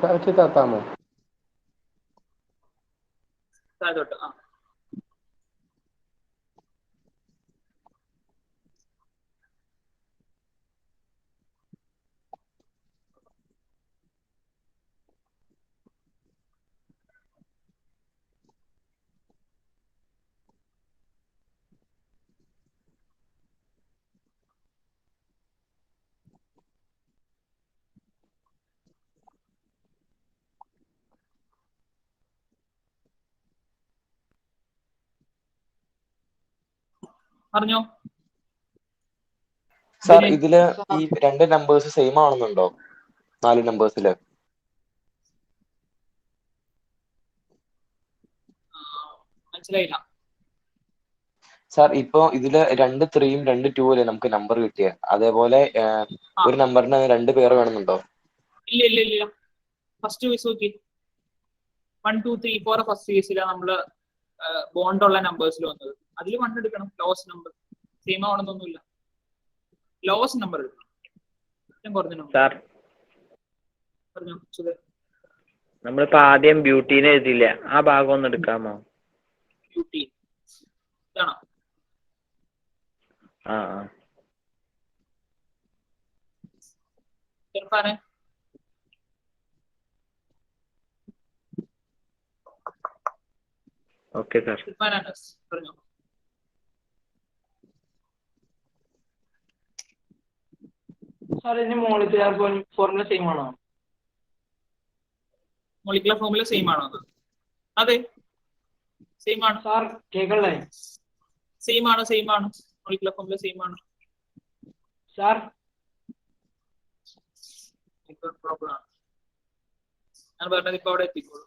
കറക്റ്റ് താത്താമോ? താഴത്തോട്ട്. ആ പറഞ്ഞോ. സാർ ഇതില് ഈ രണ്ട് നമ്പേഴ്സ് സെയിം ആണെന്നുണ്ടോ? 4 നമ്പേഴ്സില് മനസ്സിലായില്ല. സാർ ഇപ്പൊ ഇതില് 2 3യും 2 2 അല്ലേ നമുക്ക് നമ്പർ കിട്ടിയ, അതേപോലെ ഒരു നമ്പറിന് 2 പേര് വേണമെന്നുണ്ടോ? ഇല്ല ഇല്ല ഇല്ല. ഫസ്റ്റ് കേസ് നോക്കി 1 2 3 4 ഫസ്റ്റ് കേസിലാണ് നമ്മള് ബോണ്ടുള്ള നമ്പേഴ്സിൽ വന്നത്. അതിൽ 1 എടുക്കണം. ലോവസ്റ്റ് നമ്പർ സെയിം ആവണമെന്നൊന്നുമില്ല. ലോവസ്റ്റ് നമ്പർ എടുക്കണം. ഏറ്റവും കുറഞ്ഞ നമ്പർ. സാർ പറഞ്ഞോ സുധീർ. നമ്മളിപ്പോ ആദ്യം ബ്യൂട്ടീനെ എഴുതിയില്ല, ആ ഭാഗം ഒന്ന് എടുക്കാമോ? ബ്യൂട്ടി ഇതാണോ? ആ ഇർഫാനെ ഓക്കെ സാർ. ഇർഫാൻ അനസ് പറഞ്ഞോ. സാർ ഇതിന് മോളിക്കുലാർ ഫോർമുല സെയിം ആണോ? മോളിക്കുലർ ഫോർമുല സെയിം ആണോ? അത് അതെ സെയിം ആണ് സാർ കേക്കല്ലേ? സെയിം ആണ് മോളിക്കുലർ ഫോർമുല സെയിം ആണ് സാർ. പ്രോബ്ലം ആണ് ഞാൻ പറഞ്ഞത്. ഇപ്പൊ അവിടെ എത്തിക്കോളൂ.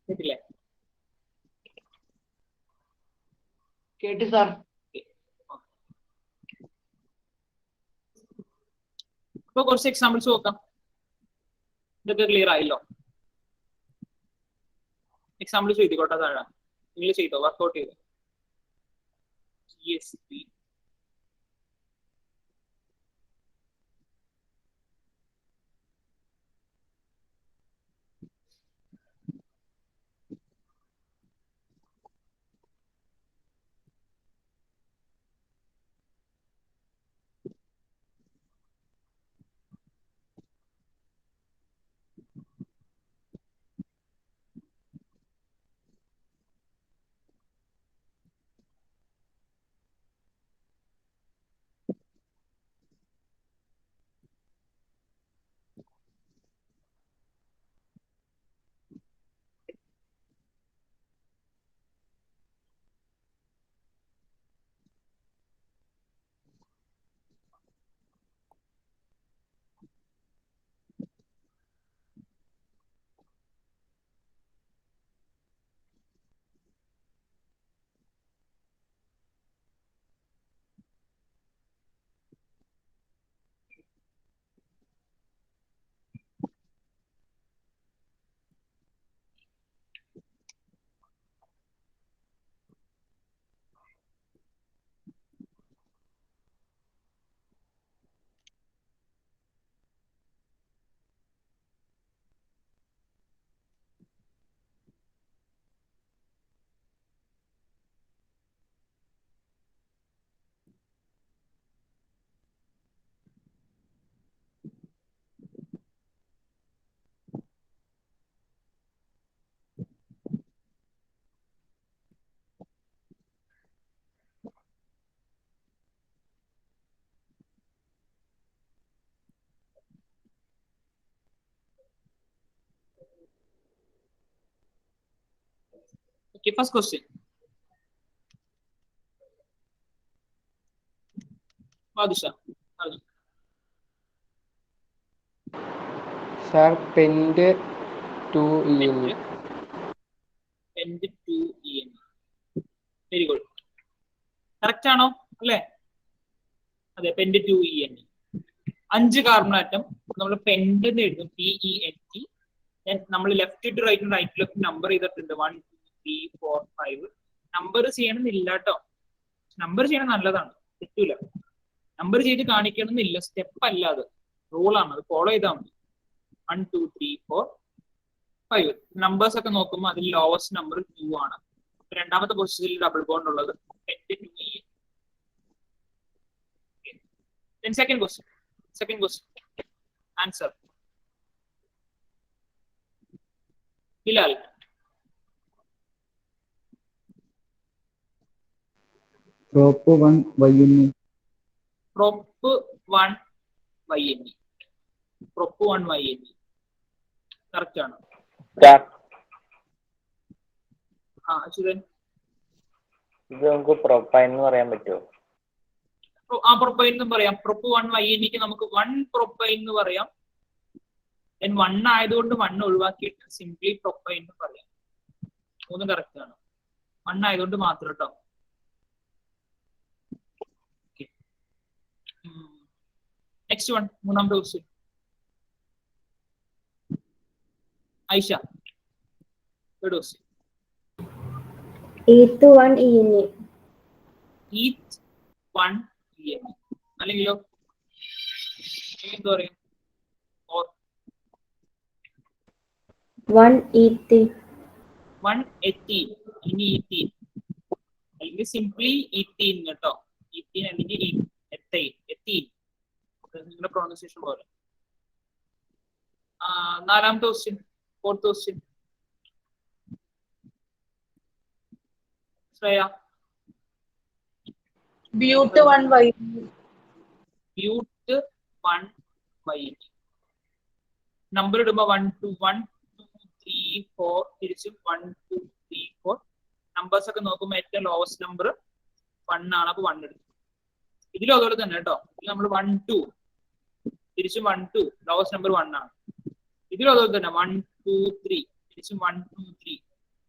കേട്ടില്ലേ? കേട്ടി സാർ. ഇപ്പൊ കുറച്ച് എക്സാമ്പിൾസ് നോക്കാം. ഇതൊക്കെ ക്ലിയർ ആയല്ലോ? എക്സാമ്പിൾസ് എഴുതിക്കോട്ടെ താഴെ. നിങ്ങൾ ചെയ്തോ, വർക്ക്ഔട്ട് ചെയ്തോ. GSP Okay, first question. Badusha. Sir പെൻഡ് 2EN. Pend 2EN. Very good. Correct ആണോ? അല്ലേ? അതെ, പെൻഡ് 2EN. 5 കാർബൺ ആറ്റം നമ്മൾ പെൻഡ് എന്ന് എഴുതും, PENT. നമ്മൾ ലെഫ്റ്റ് ടു റൈറ്റും റൈറ്റ് ലെഫ്റ്റ് നമ്പർ ചെയ്തിട്ടുണ്ട്. 1 2 3 4 5. നമ്പർ ചെയ്യണമെന്നില്ല കേട്ടോ. നമ്പർ ചെയ്യണം നല്ലതാണ്, തെറ്റൂല. നമ്പർ ചെയ്ത് കാണിക്കണം എന്നില്ല, സ്റ്റെപ്പ് അല്ല, അത് റൂളാണ്, അത് ഫോളോ ചെയ്താൽ മതി. 1 2 3 4 5 നമ്പേഴ്സ് ഒക്കെ നോക്കുമ്പോൾ അതിൽ ലോവസ്റ്റ് നമ്പർ 2 ആണ്. രണ്ടാമത്തെ പൊസിഷനിൽ ഡബിൾ ബോണ്ട് ഉള്ളത് second question answer Bilal. Prop 1 YNE. Prop 1 YNE. Prop 1 YNE correct ആണ്. അച്യുതൻ, ഇത് നമുക്ക് പ്രൊപ്പൈൻ എന്ന് പറയാൻ പറ്റുമോ? പ്രൊപ്പൈൻ എന്നും പറയാം. പ്രൊപ്പ് 1 YNEക്ക് നമുക്ക് 1 പ്രൊപ്പൈൻ എന്ന് പറയാം. 1 ആയതുകൊണ്ട് 1 ഒഴിവാക്കിയിട്ട് സിംപ്ലി പ്രൊപ്പൈൻ എന്ന് പറയാം. 3 കറക്റ്റ് ആണ്. 1 ആയതുകൊണ്ട് മാത്രം കേട്ടോ. നെക്സ്റ്റ് വൺ, മൂന്നാമത്തെ question. Aisha, third question. 1 ENE. 1 ENE അല്ലെങ്കിലോ എന്താ പറയാ? 1 ET. 1 18 അല്ലെങ്കിൽ 18 അല്ലെങ്കിൽ സിംപ്ലി 18 കേട്ടോ. 18 അല്ലെങ്കിൽ 18 നിങ്ങളുടെ പ്രൊണൗൺസിയേഷൻ പോലെ. നാലാമത്തെ question, fourth question. Shreya. ബ്യൂട്ട് 1 YNE. ബ്യൂട്ട് 1 YNE. Number ഇടുമ്പോ 1 2 1 2 3 4 തിരിച്ചും 1 2 3 4 നമ്പേഴ്സ് ഒക്കെ നോക്കുമ്പോൾ ഏറ്റവും ലോവസ്റ്റ് നമ്പർ 1 ആണ്. അപ്പൊ 1 എടുക്കും. ഇതിലും അതുപോലെ തന്നെ കേട്ടോ. ഇതിൽ നമ്മൾ 1 2 തിരിച്ചും 1 2 ലോവസ്റ്റ് നമ്പർ 1 ആണ്. ഇതിലും അതുപോലെ തന്നെ 1 2 3 തിരിച്ചും 1 2 3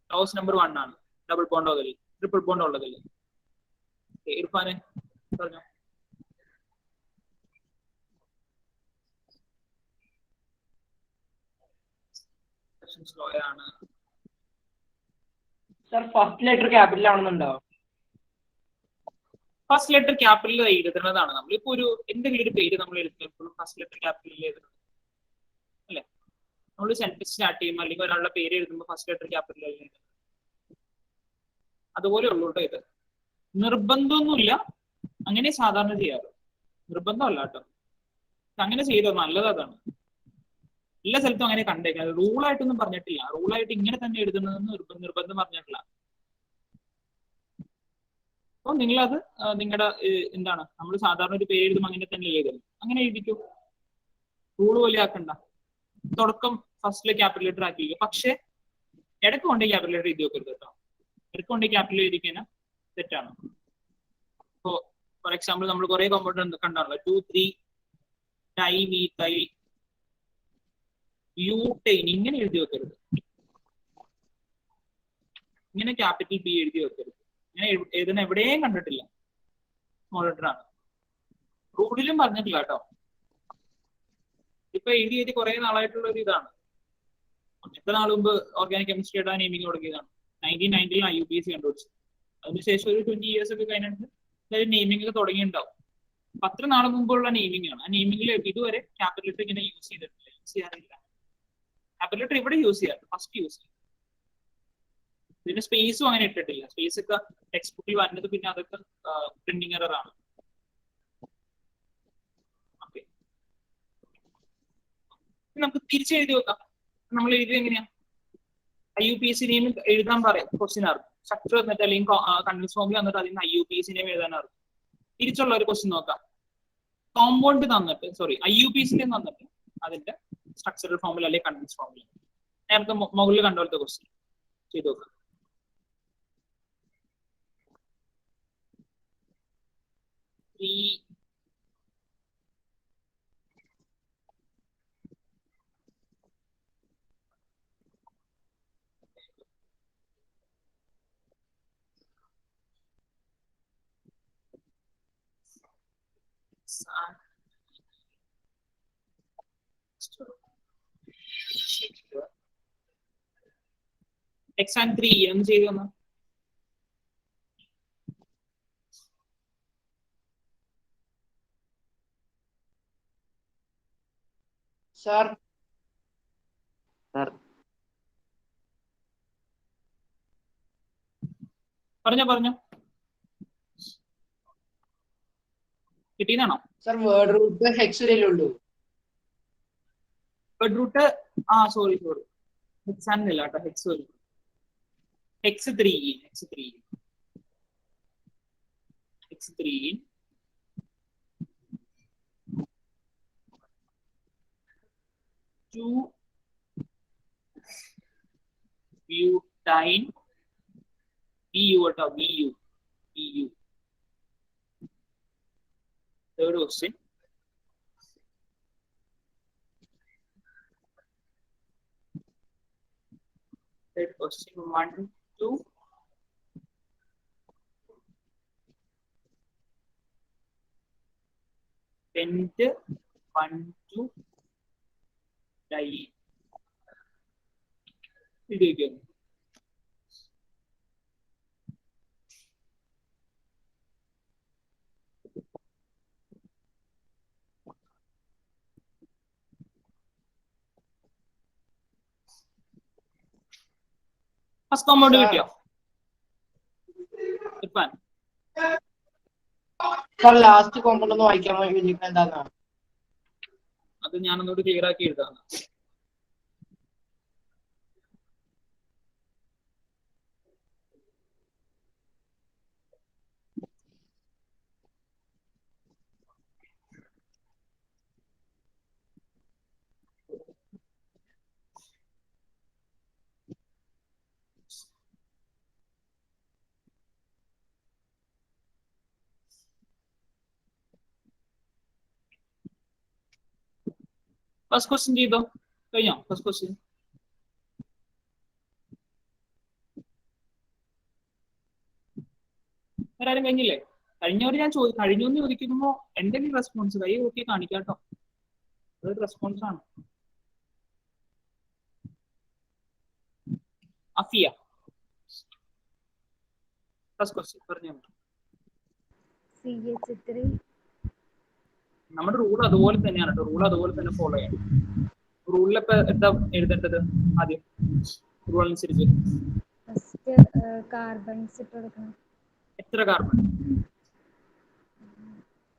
ലോവസ്റ്റ് നമ്പർ 1 ആണ്. ഡബിൾ ബോണ്ട് ഉള്ളതിൽ, ട്രിപ്പിൾ ബോണ്ട് ഉള്ളതിൽ. ഇർഫാനെ പറഞ്ഞോ. സർ ഫസ്റ്റ് ലെറ്റർ ക്യാപിറ്റൽ ആണെന്നുണ്ടോ? ഫസ്റ്റ് ലെറ്റർ ക്യാപിറ്റൽ എഴുതുന്നതാണ്. നമ്മളിപ്പോ ഒരു എന്തെങ്കിലും ഒരു പേര് നമ്മൾ എഴുതുമ്പോൾ ഫസ്റ്റ് ലെറ്റർ ക്യാപിറ്റലിൽ എഴുതുന്നത് അല്ലെ? നമ്മൾ സെന്റൻസ് സ്റ്റാർട്ട് ചെയ്യുമ്പോൾ അല്ലെങ്കിൽ ഒരാളുടെ പേര് എഴുതുമ്പോൾ ഫസ്റ്റ് ലെറ്റർ ക്യാപിറ്റൽ എഴുതുന്നത്. അതുപോലെ ഉള്ളൂ കേട്ടോ. ഇത് നിർബന്ധമൊന്നുമില്ല, അങ്ങനെ സാധാരണ ചെയ്യാറ്. നിർബന്ധമല്ല കേട്ടോ, അങ്ങനെ ചെയ്തോ നല്ലത്. അതാണ് എല്ലാ സ്ഥലത്തും അങ്ങനെ കണ്ടേക്കുന്നത്. റൂളായിട്ടൊന്നും പറഞ്ഞിട്ടില്ല. റൂളായിട്ട് ഇങ്ങനെ തന്നെ എഴുതുന്നതെന്ന് നിർബന്ധം പറഞ്ഞിട്ടില്ല. അപ്പൊ നിങ്ങളത് നിങ്ങളുടെ എന്താണ് നമ്മൾ സാധാരണ ഒരു പേര് എഴുതുമ്പോൾ അങ്ങനെ തന്നെ എഴുതുന്നത്, അങ്ങനെ എഴുതിക്കോ. റൂള് പോലെ ആക്കണ്ട. തുടക്കം ഫസ്റ്റിലെ ക്യാപിറ്റൽ ലെറ്റർ ആക്കിയിരിക്കും. പക്ഷെ ഇടയ്ക്ക് കൊണ്ടേ ക്യാപിറ്റൽ ലെറ്റർ എഴുതി വെക്കരുത് കേട്ടോ. ഇടയ്ക്ക് കൊണ്ടേ ക്യാപിറ്റൽ എഴുതിക്കഴിഞ്ഞാൽ തെറ്റാണ്. ഇപ്പോ ഫോർ എക്സാമ്പിൾ നമ്മൾ കുറെ കോമ്പൗണ്ട് കണ്ടാണല്ലോ. 2 3 ടൈ മീത്തൈൽ ബ്യൂട്ടൈൻ ഇങ്ങനെ എഴുതി വെക്കരുത്. ഇങ്ങനെ ക്യാപിറ്റൽ ബി എഴുതി വെക്കരുത്. ഇങ്ങനെ എഴുതുന്ന എവിടെയും കണ്ടിട്ടില്ല. സ്മോൾ ലെറ്റർ ആണ്. റൂളിലും പറഞ്ഞിട്ടില്ല കേട്ടോ. ഇപ്പൊ എഴുതി കുറെ നാളായിട്ടുള്ള ഒരു ഇതാണ്. എത്ര നാൾ മുമ്പ് ഓർഗാനിക് കെമിസ്ട്രിയുടെ നെയിമിംഗ് തുടങ്ങിയതാണ്. 1990 IUPAC കണ്ടുപിടിച്ചു. അതിനുശേഷം ഒരു 20 years ഒക്കെ കഴിഞ്ഞിട്ട് നെയിമിംഗ് ഒക്കെ തുടങ്ങിയിട്ടുണ്ടാവും. അത്ര നാൾ മുമ്പുള്ള നെയിമിംഗ് ആണ്. ആ നെയിമിംഗിൽ ഇതുവരെ ക്യാപിറ്റൽ ലെറ്റർ ഇങ്ങനെ യൂസ് ചെയ്തിട്ടില്ല, യൂസ് ചെയ്യാറില്ല. ക്യാപിറ്റൽ ലെറ്റർ ഇവിടെ യൂസ് ചെയ്യാറ്, ഫസ്റ്റ് യൂസ് ചെയ്യും. പിന്നെ സ്പേസും അങ്ങനെ ഇട്ടിട്ടില്ല. സ്പേസ് ഒക്കെ ടെക്സ്റ്റ് ബുക്കിൽ വരുന്നത് പിന്നെ അതൊക്കെ പ്രിന്റിംഗ് എറർ ആണ്. ഓക്കെ, നമുക്ക് തിരിച്ചെഴുതി വെക്കാം. നമ്മൾ എഴുതി എങ്ങനെയാ? IUPAC നെയിം എഴുതാൻ പറയാം. ക്വസ്റ്റ്യൻ ആർക്കും സ്ട്രക്ചർ എന്നിട്ട് അല്ലെങ്കിൽ കണ്ടിന്യൂസ് ഫോമിൽ വന്നിട്ട് അതിന് IUPAC നെയിം എഴുതാനാർക്കും. തിരിച്ചുള്ള ഒരു ക്വസ്റ്റ്യൻ നോക്കാം. കോമ്പൗണ്ട് തന്നിട്ട് IUPAC നെയിം തന്നിട്ട് അതിന്റെ സ്ട്രക്ചറൽ ഫോമിൽ അല്ലെങ്കിൽ കണ്ടിന്യൂസ് ഫോമിൽ നേരത്തെ മുകളിൽ കണ്ടുപോലത്തെ ക്വസ്റ്റ്യൻ ചെയ്ത് നോക്കാം. എക്സാം 3 എന്ന് ചെയ്തു തന്നോ. സാർ സാർ പറഞ്ഞോ കിട്ടിയതാണോ? സാർ വേർഡ് റൂട്ട് ഹെക്സിലേ വേർഡ് റൂട്ട് സോറി ഹെക്സാനില്ല കേട്ടോ, ഹെക്സ് 3 2 butane BU കേട്ടോ, BU. Third question. Third question 1, 2. Pent 1, 2 diene. ഇതിലേക്ക് ഫസ്റ്റ് കോമ്പൗണ്ട് കിട്ടിയോ? ഇർഫാൻ സാർ ലാസ്റ്റ് കോമ്പൗണ്ട് ഒന്ന് വായിക്കാൻ എന്താ? അത് ഞാനൊന്നുകൂടി ക്ലിയർ ആക്കി എഴുതാം. ഫസ്റ്റ് ക്വസ്റ്റ്യൻ ചെയ്തോ? കഴിഞ്ഞോ ഫസ്റ്റ് ക്വസ്റ്റ്യൻ? ആരും കഴിഞ്ഞില്ലേ? കഴിഞ്ഞവർ ഞാൻ കഴിഞ്ഞൊന്ന് ചോദിക്കുമ്പോ എന്തെങ്കിലും റെസ്പോൺസ് കൈ നോക്കി കാണിക്കാട്ടോ, അതൊരു റെസ്പോൺസ് ആണ്. അഫിയ ഫസ്റ്റ് ക്വസ്റ്റ്യൻ പറഞ്ഞു. CH3 നമ്മുടെ റൂൾ അതുപോലെ തന്നെയാണ് കേട്ടോ, റൂൾ അതുപോലെ തന്നെ ഫോളോ ചെയ്യണം. റൂളിലിപ്പോ എന്താ എഴുതേണ്ടത്? ആദ്യം റൂൾ അനുസരിച്ച് ഫസ്റ്റ് കാർബൺസ് ഇട്ട് കൊടുക്കണം. എത്ര കാർബൺ?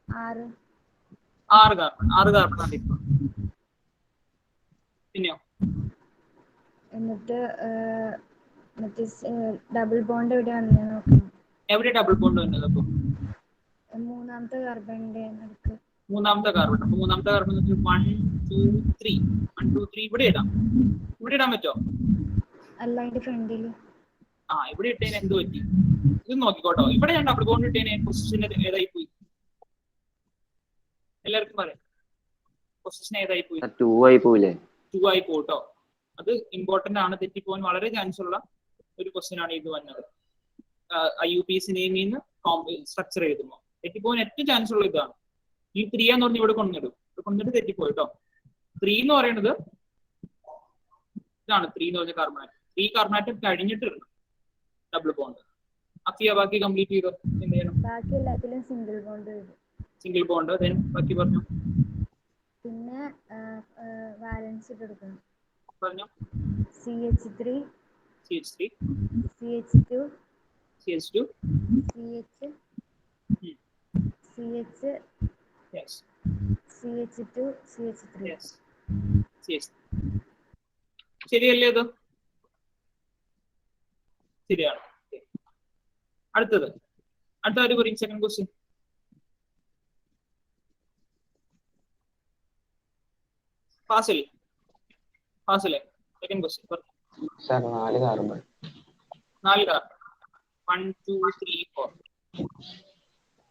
6 കാർബൺ. 6 കാർബൺ ആണ് ഇപ്പൊ. പിന്നെയോ? എന്നിട്ട് ഡബിൾ ബോണ്ട് എവിടെയാണെന്ന് നോക്കണം. എവിടെ ഡബിൾ ബോണ്ട് വന്നത്? അപ്പൊ മൂന്നാമത്തെ കാർബണിന്റെ നടുക്ക്. മൂന്നാമത്തെ കാർബൺ. അപ്പൊ മൂന്നാമത്തെ കാർബൺ 1, 2, 3 ഇവിടെ ഇടാം. ഇവിടെ ഇടാൻ പറ്റോ? അല്ല, അതിന്റെ ഫ്രണ്ടില്. ഇവിടെ ഇട്ടതിന് എന്ത് പറ്റി? ഇത് നോക്കിക്കോട്ടോ. ഇവിടെ ഞാൻ ഡബിൾ ബോണ്ട് ഇട്ടതിന് പൊസിഷൻ ഏതായി പോയി? എല്ലാവർക്കും പറയാം, പൊസിഷൻ ഏതായി പോയി? 2 ആയി പോയില്ലേ? 2 ആയി പോട്ടോ. അത് ഇമ്പോർട്ടന്റ് ആണ്, തെറ്റിപ്പോകാൻ വളരെ ചാൻസ് ഉള്ള ഒരു ക്വസ്റ്റ്യൻ ആണ് ഇത് വന്നത്. IUPAC നെയിമിൽ നിന്ന് സ്ട്രക്ചർ എഴുതുമ്പോൾ തെറ്റിപ്പോകാൻ ഏറ്റവും ചാൻസ് ഉള്ള ഇതാണ്. ഈ 3 എന്ന് പറഞ്ഞ് ഇവിടെ കൊണ്ടിട്ട് തെറ്റിപ്പോയി കേട്ടോ. 3 എന്ന് പറയുന്നത് ഇതാണ്. 3 എന്ന് പറഞ്ഞ കാർബണാറ്റ്. 3 കാർബണാറ്റ് കഴിഞ്ഞിട്ട് ഇടണം ഡബിൾ ബോണ്ട്. അഫിയ ബാക്കി കംപ്ലീറ്റ് ചെയ്തോ? എന്ത് ചെയ്യണം? ബാക്കി എല്ലാത്തിലും സിംഗിൾ ബോണ്ട് വരും. Single bond. ദെൻ ബാക്കി പറഞ്ഞു. പിന്നെ വാലൻസ് ഇട്ട് കൊടുക്കണം. പറഞ്ഞു. CH3 CH3 CH2 CH2 CH CH yes CH2 CH3 yes CH. ശരിയല്ലേ? അത് ശരിയാണ്. അടുത്ത ഒരു പറയും. Second question. ഫാസിലെ second question. Sir 4 carbon. 4 carbon. 1, 2, 3, 4.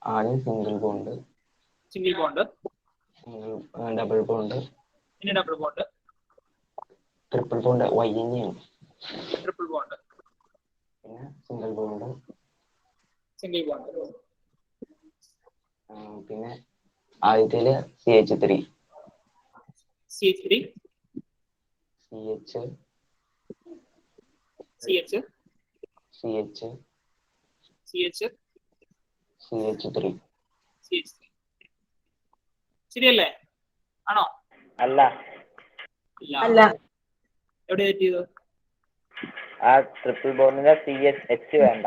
ആദ്യം സിംഗിൾ ബോണ്ട്, ഡബിൾ ബോണ്ട്, പിന്നെ double bond, triple bond YNE ആണ്. ട്രിപ്പിൾ ബോണ്ട്, പിന്നെ സിംഗിൾ ബോണ്ട്, പിന്നെ ആദ്യത്തില് CH3 CH CH3 ശരിയല്ലേ? ആണോ? അല്ല. അല്ല. എവിടെ തെറ്റിയത്? ആ ട്രിപ്പിൾ ബോണ്ടിന്റെ CH വേണ്ട.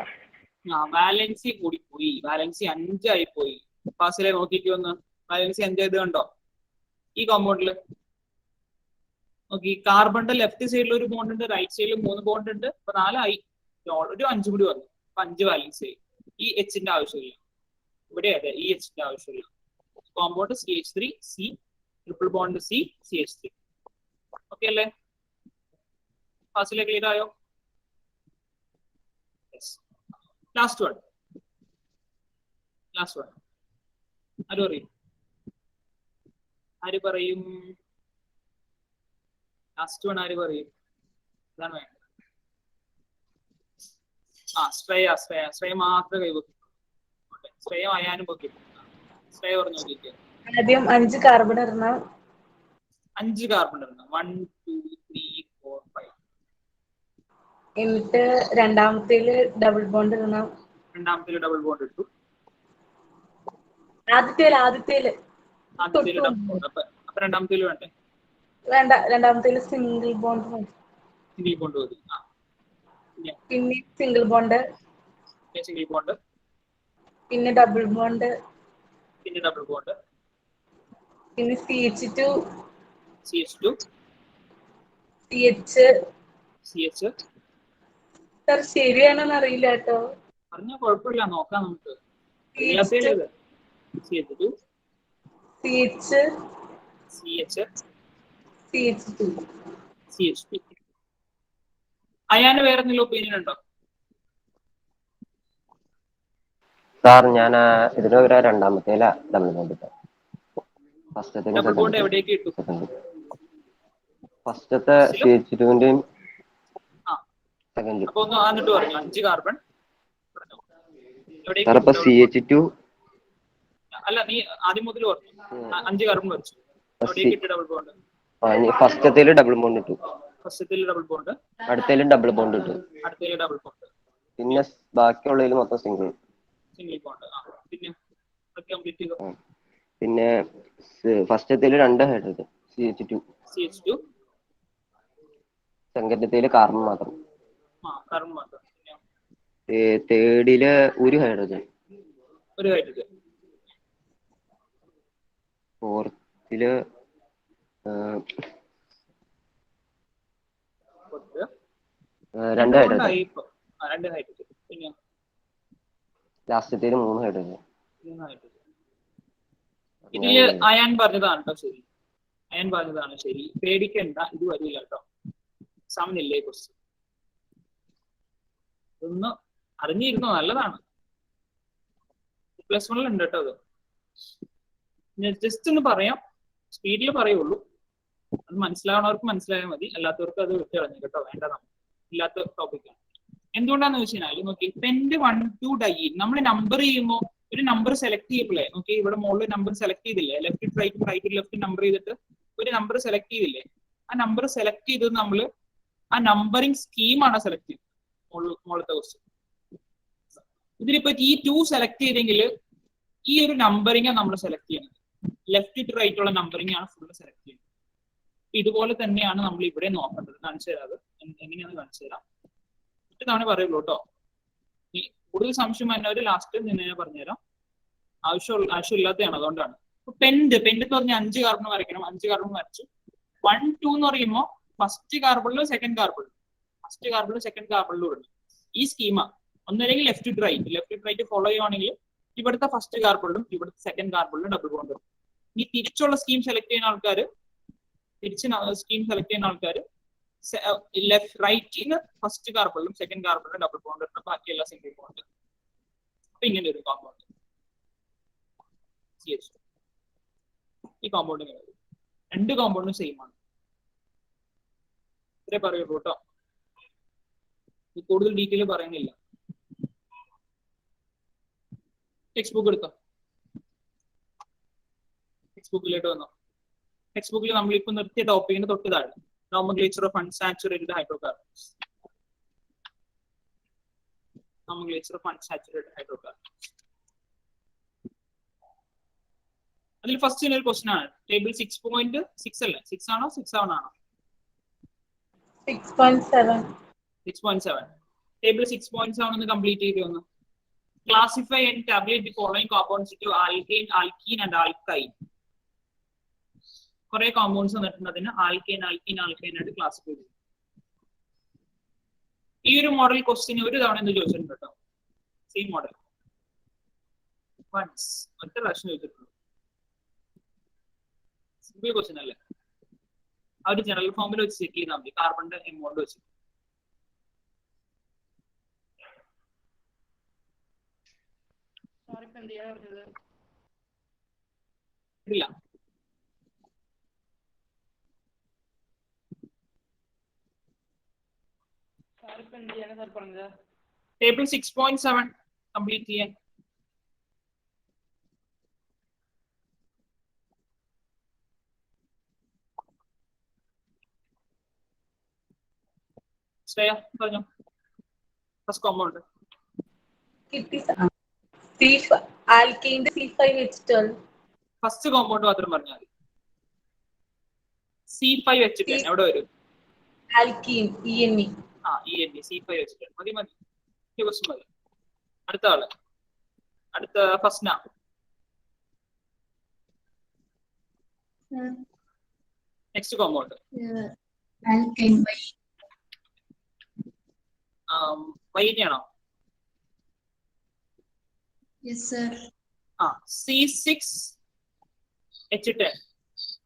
വാലൻസി കൂടിപ്പോയി. വാലൻസി 5 ആയി പോയി. ഫാസിലെ നോക്കിയിട്ട് വന്ന് വാലൻസി 5 ആയത് കണ്ടോ? ഈ കോമ്പൗണ്ടില് നോക്കി, കാർബണിന്റെ ലെഫ്റ്റ് സൈഡിൽ ഒരു ബോണ്ട് ഉണ്ട്, റൈറ്റ് സൈഡിൽ 3 ബോണ്ട് ഉണ്ട്. അപ്പൊ 4 ആയി. ഒരു 5 കൂടി വന്നു. അപ്പൊ 5 വാലൻസി ആയി. ഈ എച്ചിന്റെ ആവശ്യമില്ല. ഇവിടെ അതെ, ഈ എച്ചിന്റെ ആവശ്യമില്ല. Compound CH3 C, triple bond C CH3. Okay അല്ലേ? ഫാസിലെ ക്ലിയർ ആയോ? ലാസ്റ്റ് വൺ ആര് പറയും? ലാസ്റ്റ് വൺ ആര് പറയും? ഇതാണ് വേണ്ടത്. ശ്രേയ മാത്രമേ കൈവക്കും. ശ്രേയ അയാനും പൊക്കി. ശ്രേയ പറഞ്ഞു നോക്കിയിട്ട്. ആദ്യം 5 കാർബൺ ഇടണം. 5 കാർബൺ ഇടണം. 1 2 3 4 5. എന്നിട്ട് രണ്ടാമത്തേല് ഡബിൾ ബോണ്ട് ഇടണം. രണ്ടാമത്തേല് ഡബിൾ ബോണ്ട് ഇട്ടു. ആദ്യത്തേല് ഡബിൾ ബോണ്ട്. അപ്പൊ രണ്ടാമത്തേല് വേണ്ടേ? വേണ്ട. രണ്ടാമത്തേല് സിംഗിൾ ബോണ്ട് മതി. സിംഗിൾ ബോണ്ട് മതി. പിന്നെ സിംഗിൾ ബോണ്ട്, പിന്നെ ഡബിൾ ബോണ്ട്, പിന്നെ CH2 CH. സർ ശരിയാണോന്ന് അറിയില്ല കേട്ടോ. പറഞ്ഞ കുഴപ്പമില്ല, നോക്കാം നമുക്ക്. CH2 CH2. അയാന് വേറെ എന്തെങ്കിലും ഒപ്പീനിയൻ ഉണ്ടോ? സാർ ഞാൻ ഇതിന് ഒരു രണ്ടാമത്തേല ഡബിൾ ബോണ്ട് ഇട്ടു. ഡബിൾ ബോണ്ട് എവിടേക്ക് ഇട്ടു? ഫസ്റ്റത്തെ CH2ന്റെയും അപ്പൊ ഒന്ന് എന്നിട്ട് പറഞ്ഞു 5 കാർബൺ. സാർ ഇപ്പൊ CH2 അല്ല, നീ ആദ്യം മുതൽ പറഞ്ഞു 5 കാർബൺ വരച്ചു. എവിടേക്ക് ഇട്ട് ഡബിൾ ബോണ്ട്? ഫസ്റ്റത്തേല് ഡബിൾ ബോണ്ട് ഇട്ടു. Double bond. അടുത്തേലും ഡബിൾ ബോണ്ട് ഇട്ടു. Double bond. പിന്നെ ബാക്കിയുള്ളതിൽ മൊത്തം സിംഗിൾ ബോണ്ട്. പിന്നെ ഫസ്റ്റത്തേല് 2 ഹൈഡ്രജൻ CH2. സെക്കൻഡത്തേല് കാർബൺ മാത്രം. തേർഡില് ഒരു ഹൈഡ്രജൻ. ഫോർത്തില് 2 ഹൈഡ്രജൻ. ലാസ്റ്റത്തേല് 3 ഹൈഡ്രജൻ. ഇതില് അയാൻ പറഞ്ഞതാണ് കേട്ടോ ശരി. ശരി. പേടിക്കണ്ട, ഇത് വരില്ല കേട്ടോ. സമനില്ലേ ക്വസ്റ്റ്യൻ. ഒന്ന് അറിഞ്ഞിരുന്നോ? നല്ലതാണ്. +1 ഉണ്ട് കേട്ടോ. അത് ജസ്റ്റ് ഒന്ന് പറയാം, സ്പീഡിൽ പറയുള്ളൂ. അത് മനസ്സിലാവുന്നവർക്ക് മനസ്സിലായാൽ മതി, അല്ലാത്തവർക്ക് അത് വിട്ട് കളഞ്ഞു കേട്ടോ. വേണ്ട, ഇല്ലാത്ത ടോപ്പിക്കാണ്. എന്തുകൊണ്ടാന്ന് വെച്ച് കഴിഞ്ഞാൽ നോക്കി, പെന്റ് 1 2 ഡൈ നമ്മൾ നമ്പർ ചെയ്യുമ്പോൾ ഒരു നമ്പർ സെലക്ട് ചെയ്യപ്പില്ലേ? നോക്കി, ഇവിടെ മുകളിൽ നമ്പർ സെലക്ട് ചെയ്തില്ലേ? ലെഫ്റ്റ് റൈറ്റ് ലെഫ്റ്റ് നമ്പർ ചെയ്തിട്ട് ഒരു നമ്പർ സെലക്ട് ചെയ്തില്ലേ? ആ നമ്പർ സെലക്ട് ചെയ്തത് നമ്മൾ ആ നമ്പറിംഗ് സ്കീമാണ് സെലക്ട് ചെയ്തത്. മുകളിലത്തെ ക്വസ്റ്റ്യൻ ഇതിലിപ്പോ ഈ 2 സെലക്ട് ചെയ്തെങ്കിൽ ഈ ഒരു നമ്പറിംഗ് നമ്മൾ സെലക്ട് ചെയ്യുന്നത്. ലെഫ്റ്റ് ടു റൈറ്റ് ഉള്ള നമ്പറിംഗ് ആണ് ഫുള്ള് സെലക്ട് ചെയ്യുന്നത്. ഇതുപോലെ തന്നെയാണ് നമ്മൾ ഇവിടെ നോക്കേണ്ടത്. കാണിച്ചു തരാം. അത് എങ്ങനെയാണെന്ന് കാണിച്ചു തരാം. തവണ പറയുള്ളൂ കേട്ടോ. ഈ കൂടുതൽ സംശയം വരുന്നവര് ലാസ്റ്റ് ഞാൻ പറഞ്ഞുതരാം. ആവശ്യമില്ലാത്തതാണ്, അതുകൊണ്ടാണ്. പെന്റ് എന്ന് പറഞ്ഞാൽ 5 കാർബൺ വരയ്ക്കണം. 5 കാർബൺ വരച്ചു. 1 2 എന്ന് പറയുമ്പോൾ ഫസ്റ്റ് കാർബണിലും സെക്കൻഡ് കാർബണിലും ഉണ്ട്. ഈ സ്കീമ ഒന്നല്ലെങ്കിൽ ലെഫ്റ്റ് ടു റൈറ്റ് ഫോളോ ചെയ്യുവാണെങ്കിൽ ഇവിടുത്തെ ഫസ്റ്റ് കാർബണിലും ഇവിടുത്തെ സെക്കൻഡ് കാർബണിലും ഡബിൾ ബോണ്ട് ഉണ്ട്. ഈ തിരിച്ചുള്ള സ്കീം സെലക്ട് ചെയ്യുന്ന ആൾക്കാർ റൈറ്റിന് ഫസ്റ്റ് കാർബണിലും സെക്കൻഡ് കാർബണിലും ഡബിൾ ബോണ്ട് ഉണ്ട്. ബാക്കിയെല്ലാം സിംഗിൾ ബോണ്ട്. അപ്പൊ ഇങ്ങനെ ഒരു കോമ്പൗണ്ട് ഈ കോമ്പൗണ്ട് ഇങ്ങനെ വരും. 2 കോമ്പൗണ്ടും സെയിം ആണ്. ഇത്രേ പറയുള്ളൂ കേട്ടോ. കൂടുതൽ ഡീറ്റെയിൽ പറയുന്നില്ല. ടെക്സ്റ്റ് ബുക്ക് എടുത്തോ. ടെക്സ്റ്റ് ബുക്കിലോട്ട് വന്നോ. ടെക്സ്റ്റ് ബുക്കിൽ നമ്മളിപ്പോ നിർത്തിയ ടോപ്പിക്കിന് തൊട്ട് താഴെ nomenclature of unsaturated hydrocarbons. അതിൽ ഫസ്റ്റ് ഒരു ക്വസ്റ്റൻ ആണ്. ടേബിൾ 6.6 അല്ലേ? 6 ആണോ 6 ആണോ? 6.7. 6.7. Table 6.7 ഒന്ന് കംപ്ലീറ്റ് ചെയ്ത് ഒന്ന്. Classify and tabulate the following compounds into alkane, alkene and alkyne. കുറെ കോമ്പൗണ്ട്സ് വന്നിട്ടുണ്ട്, അതിന് ആൽക്കെയിൻ ആയിട്ട് ക്ലാസിഫൈ ചെയ്തു. ഈ ഒരു മോഡൽ ക്വസ്റ്റ്യൻ ഒരു തവണ എന്ത് ചോദിച്ചിട്ടുണ്ട് കേട്ടോ, സെയിം മോഡൽ വൺസ് ഒറ്റ പ്രാവശ്യം ചോദിച്ചിട്ടുള്ളൂ. സിമ്പിൾ ക്വസ്റ്റ്യൻ അല്ലേ, ആ ഒരു ജനറൽ ഫോമിൽ വെച്ച് ചെക്ക് ചെയ്താൽ മതി, കാർബണിന്റെ എമൗണ്ട് വെച്ച്. ഇല്ല ടേബിൾ 6.7 കംപ്ലീറ്റ് ചെയ്യാൻ. ശ്രേയ പറഞ്ഞോ. ഫസ്റ്റ് കോമ്പൗണ്ട് ആൽക്കീന്റെ C5H12. ഫസ്റ്റ് കോമ്പൗണ്ട് മാത്രം പറഞ്ഞാൽ മതി. C5H10 എവിടെ വരും? Alkene ENE. ENE C5H10 മതി മതി, ക്വസ്റ്റ്യൻ മതി. അടുത്ത ആള്, അടുത്ത ഫസ്ന. Next compound വൈകിയാണോ? C6H10.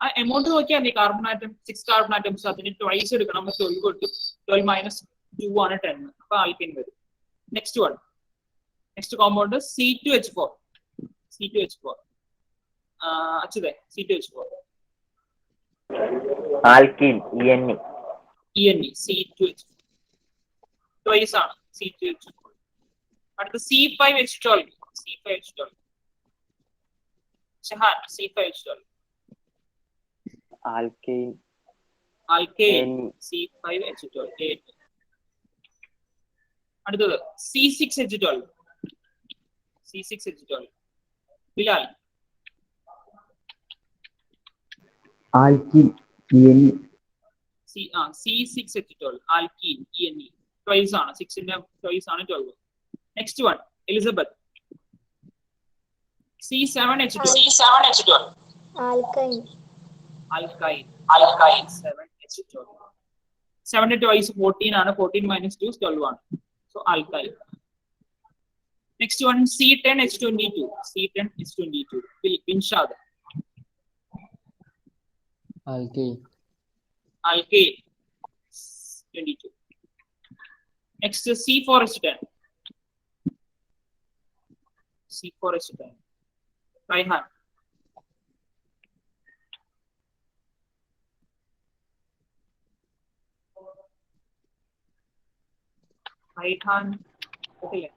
ആ എമൗണ്ട് നോക്കിയാൽ മതി. കാർബൺ ആറ്റം 6 കാർബൺ ആറ്റംസ്, അതിന് ട്വൈസ് എടുക്കണം. 12 കൊടുത്തു, 12 മൈനസ് 2 ആണ് 10. അപ്പൊ ആൽക്കൈൻ വരും. Next one, next compound C2H4. അച്യുതേ C2H4 alkene ENE. C2H4 twice ആണ് C2H4. അടുത്ത C5H12. Shahan C5H12. Alkene C5H12. അടുത്തത് C6H12. Bilal alkene ENE. C6H12 alkene ENE twice ആണ്. 6ന്റെ ട്വൈസ് ആണ് 12. Next one Elizabeth C7H12. Alkyne 7H12. 7 twice 14 ആണ്. 14 minus 2 12 ആണ്. So alkyne. Next one C10H22. Inshad alkyne 22. Next C4H10. Raihan കേട്ടില്ലേ?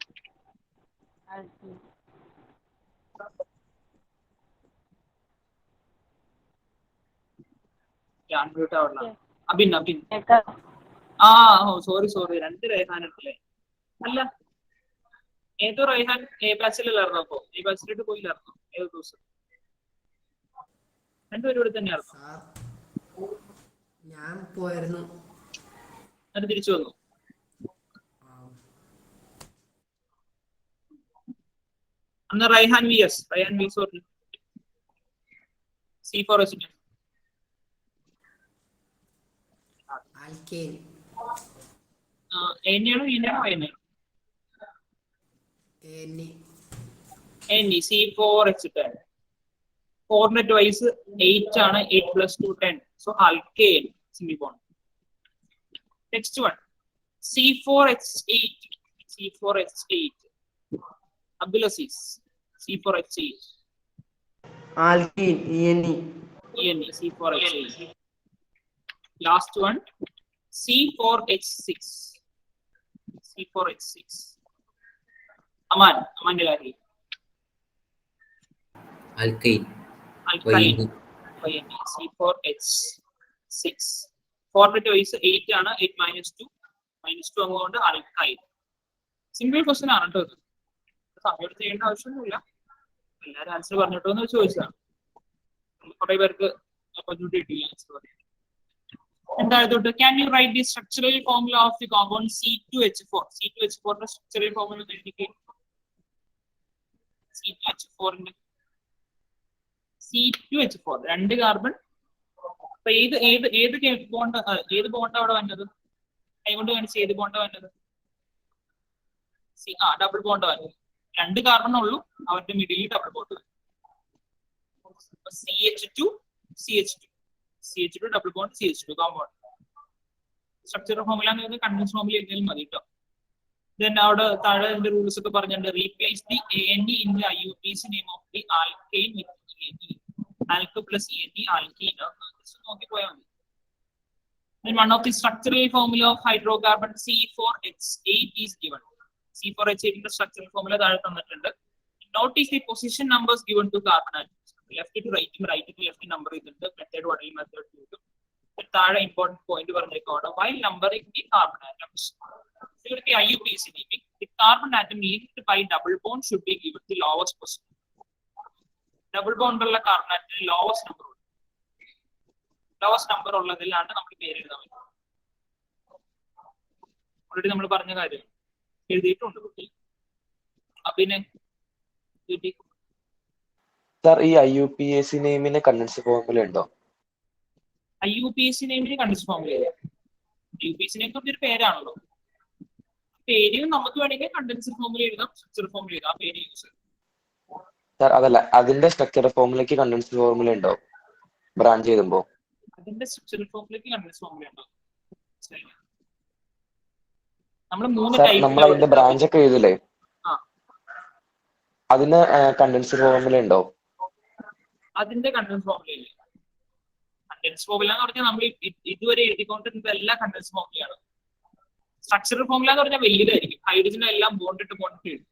Abin sorry 2 Raihan എടുത്തില്ലേ? അല്ല, ഏതോ റൈഹാൻ എ ബാച്ചിലായിരുന്നു. അപ്പോ എ ബാച്ചിലോട്ട് പോയില്ലായിരുന്നു ഏതോ ദിവസം. രണ്ടുപേരും ഇവിടെ തന്നെയായിരുന്നു. ഞാൻ പോയിരുന്നു, എന്നിട്ട് തിരിച്ചു വന്നു. അന്ന് റൈഹാൻ വിഎസ് പറഞ്ഞു C4H10. ആൽക്കൈൻ എന്നെയാണോ ഈനാണോ? ENE C4H10. 4 ട്വൈസ് 8 ആണ്. 8 plus 2 10. So alkyne single bond. Next one C4H8. Abdul Aziz C4H8. Alkene ENE. C4H8. Last one C4H6. Aman Galari alkyne C4H6. 4 twice 8 ആണ്. 8 മൈനസ് 2 അങ്ങോട്ട് ആൽക്കൈൻ. സിംപിൾ ക്വസ്റ്റ്യൻ ആണ് കേട്ടോ. ഇത് സമയം ചെയ്യേണ്ട ആവശ്യമൊന്നുമില്ല. എല്ലാവരും ആൻസർ പറഞ്ഞിട്ടോ എന്ന് ചോദിച്ചതാണ്. കുറെ പേർക്ക് ഓപ്പർച്യൂണിറ്റി കിട്ടില്ല ആൻസർ പറയാൻ. എന്തായതുകൊണ്ട് can you write the structural formula of the compound C2H4? C2H4 ന്റെ സ്ട്രക്ചറൽ ഫോർമുല എഴുതിക്കേ. C2H4 ന്റെ C2H4 2 കാർബൺ. അപ്പൊ ഏത് ബോണ്ട് അവിടെ വന്നത്? കൈകൊണ്ട് കാണിച്ച് ഏത് ബോണ്ടാ വന്നത്? ഡബിൾ ബോണ്ട് വന്നത്. 2 കാർബൺ ഉള്ളൂ, അവരുടെ മിഡിലിൽ ഡബിൾ ബോണ്ട് വരും. CH2 double bond CH2 compound. Structural formula എന്ന് പറയുന്നത് കൺവെൻഷൻ ഫോർമുല എഴുതിയാലും മതി കേട്ടോ. ദെൻ അവിടെ താഴെ അതിന്റെ റൂൾസ് ഒക്കെ പറഞ്ഞിട്ടുണ്ട്. Replace the ANE in the IUPAC name of the alkane with ENE. Alk plus ENE alkene. നോക്കി പോയാൽ മതി. Then one of the structural formula of hydrocarbon C4H8 is given. C4H8 ന്റെ structural formula താഴെ തന്നിട്ടുണ്ട്. Notice the position numbers given to carbon atoms. Left to right to left number ചെയ്തിട്ടുണ്ട്. Method 1 ൽ method 2 താഴെ important point പറഞ്ഞേക്കാണ്. While numbering the carbon atoms, the IUPAC naming, the carbon atom linked by double bond should be given the lowest position. Double bond ഉള്ള carbon atom lowest number ഉള്ളതിലാണ് നമ്മൾ പേര് എഴുതാൻ പറ്റും. Already നമ്മൾ പറഞ്ഞ കാര്യം എഴുതിയിട്ടുണ്ട് കുട്ടി. പിന്നെ സാർ ഈ IUPAC നെയിമിന് കണ്ടൻസ് ഫോർമുല ഉണ്ടോ? IUPAC നെയിമിന് കണ്ടൻസ് ഫോർമുല ഇല്ല. IUPAC നെയിം ഒരു പേരാണല്ലോ. പേര് നമുക്ക് വേണമെങ്കിൽ കണ്ടൻസർ ഫോർമുല എഴുതാം, സ്ട്രക്ചർ ഫോർമുല എഴുതാം. ആ പേര് യൂസ് ചെയ്യാം. സാർ അതല്ല, അതിന്റെ സ്ട്രക്ചർ ഫോർമുലയ്ക്ക് കണ്ടൻസ് ഫോർമുല ഉണ്ടോ ബ്രാഞ്ച് ചെയ്തുമ്പോ? അതിന്റെ സ്ട്രക്ചറൽ ഫോർമുലയ്ക്ക് കണ്ടൻസ് ഫോർമുല ഉണ്ടോ? നമ്മൾ 3 ടൈപ്പ് നമ്മൾ അതിന്റെ ബ്രാഞ്ച് ഒക്കെ എഴുതില്ലേ, അതിന് കണ്ടൻസ് ഫോർമുല ഉണ്ടോ? അതിന്റെ കണ്ടൻസ് ഫോർമുല ഇല്ല. കണ്ടൻസ് ഫോർമുല എന്ന് പറഞ്ഞാൽ നമ്മൾ ഇതുവരെ എഴുതിക്കൊണ്ടിരുന്നത് എല്ലാ കണ്ടൻസ് ഫോർമുലയാണ്. സ്ട്രക്ചറൽ ഫോർമുല എന്ന് പറഞ്ഞാൽ വലിയതായിരിക്കും. ഹൈഡ്രജനെ എല്ലാം ബോണ്ടിട്ട് എഴുതും